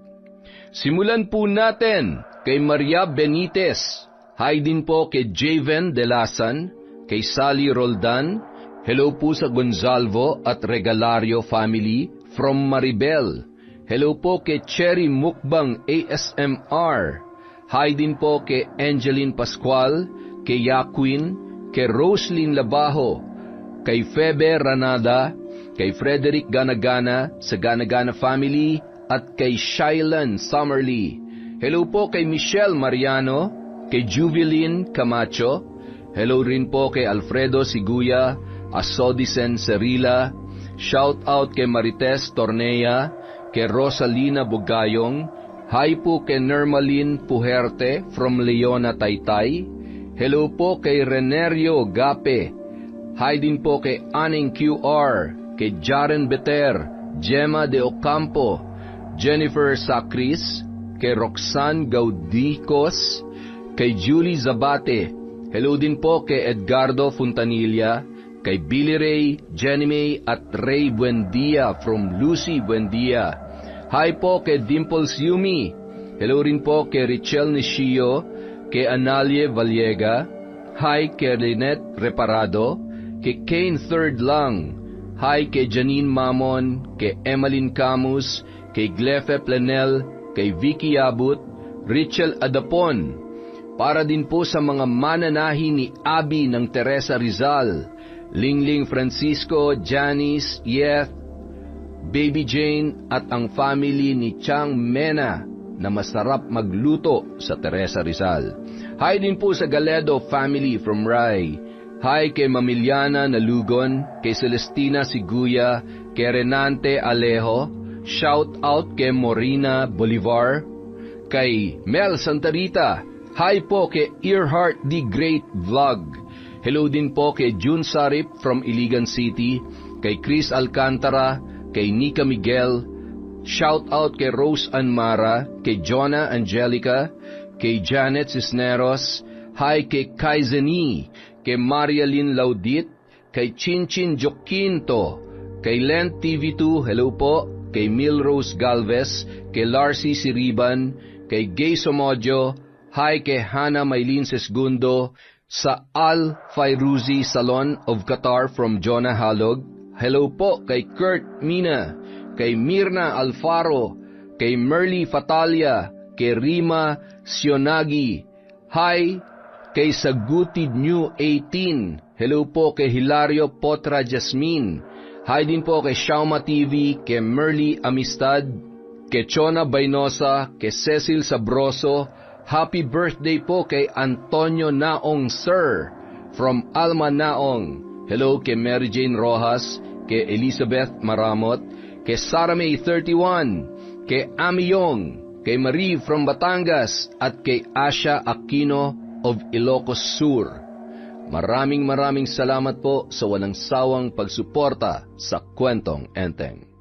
Simulan po natin kay Maria Benitez. Hi din po kay Javen Delasan, kay Sally Roldan. Hello po sa Gonzalvo at Regalario family from Maribel. Hello po kay Cherry Mukbang ASMR. Hi din po kay Angeline Pascual, kay Yaquin, kay Roslyn Labajo, kay Febe Ranada, kay Frederick Ganagana sa Ganagana family, at kay Shailan Summerly. Hello po kay Michelle Mariano, kay Juvelin Camacho. Hello rin po kay Alfredo Siguya, Asodisen Cerila. Shout out kay Marites Tornea, kay Rosalina Bugayong. Hi po kay Nermalin Puherte from Leona, Taytay. Hello po kay Renerio Gape. Hi din po kay Aning QR, kay Jaren Beter, Gemma de Ocampo, Jennifer Sacris, kay Roxanne Gaudicos, kay Julie Zabate. Hello din po kay Edgardo Fontanilla, kay Billy Ray, Jenny May at Ray Buendia from Lucy Buendia. Hi po kay Dimples Yumi. Hello rin po kay Richel Nishio, kay Analie Vallega. Hi kay Lynette Reparado, kay Kane Third Lang. Hi kay Janine Mamon, kay Emmeline Camus, kay Glefe Plenel, kay Vicky Abut, Richel Adapon. Para din po sa mga mananahi ni Abby ng Teresa Rizal, Lingling Francisco, Janice, Yeth, Baby Jane at ang family ni Chang Mena na masarap magluto sa Teresa Rizal. Hi din po sa Galedo family from Rai. Hi kay Mamiliana Nalugon, kay Celestina Siguya, kay Renante Alejo. Shout out kay Morina Bolivar, kay Mel Santarita. Hi po kay Earhart the Great Vlog. Hello din po kay June Sarip from Iligan City, kay Chris Alcantara, kay Nika Miguel. Shout out kay Rose Anmara, kay Jonah Angelica, kay Janet Cisneros. Hi kay Kaizeni, kay Marialyn Laudit, kay Chinchin Joquinto, kay Lent TV2. Hello po. Kay Milrose Galvez, kay Larcy Siriban, kay Gay Somodio. Hi kay Hannah Maylin Sesgundo, sa Al Fairuzi Salon of Qatar from Jonah Halog. Hello po kay Kurt Mina, kay Mirna Alfaro, kay Merly Fatalia, kay Rima Sionagi. Hi kay Sagutid New 18. Hello po kay Hilario Potra Jasmine. Hi din po kay Shauma TV, kay Merly Amistad, kay Chona Bainosa, kay Cecil Sabroso. Happy birthday po kay Antonio Naong Sir from Alma Naong. Hello kay Mary Jane Rojas, kay Elizabeth Maramot, kay Sarah May 31, kay Ami Yong, kay Marie from Batangas, at kay Asha Aquino of Ilocos Sur. Maraming salamat po sa walang sawang pagsuporta sa Kwentong Enteng.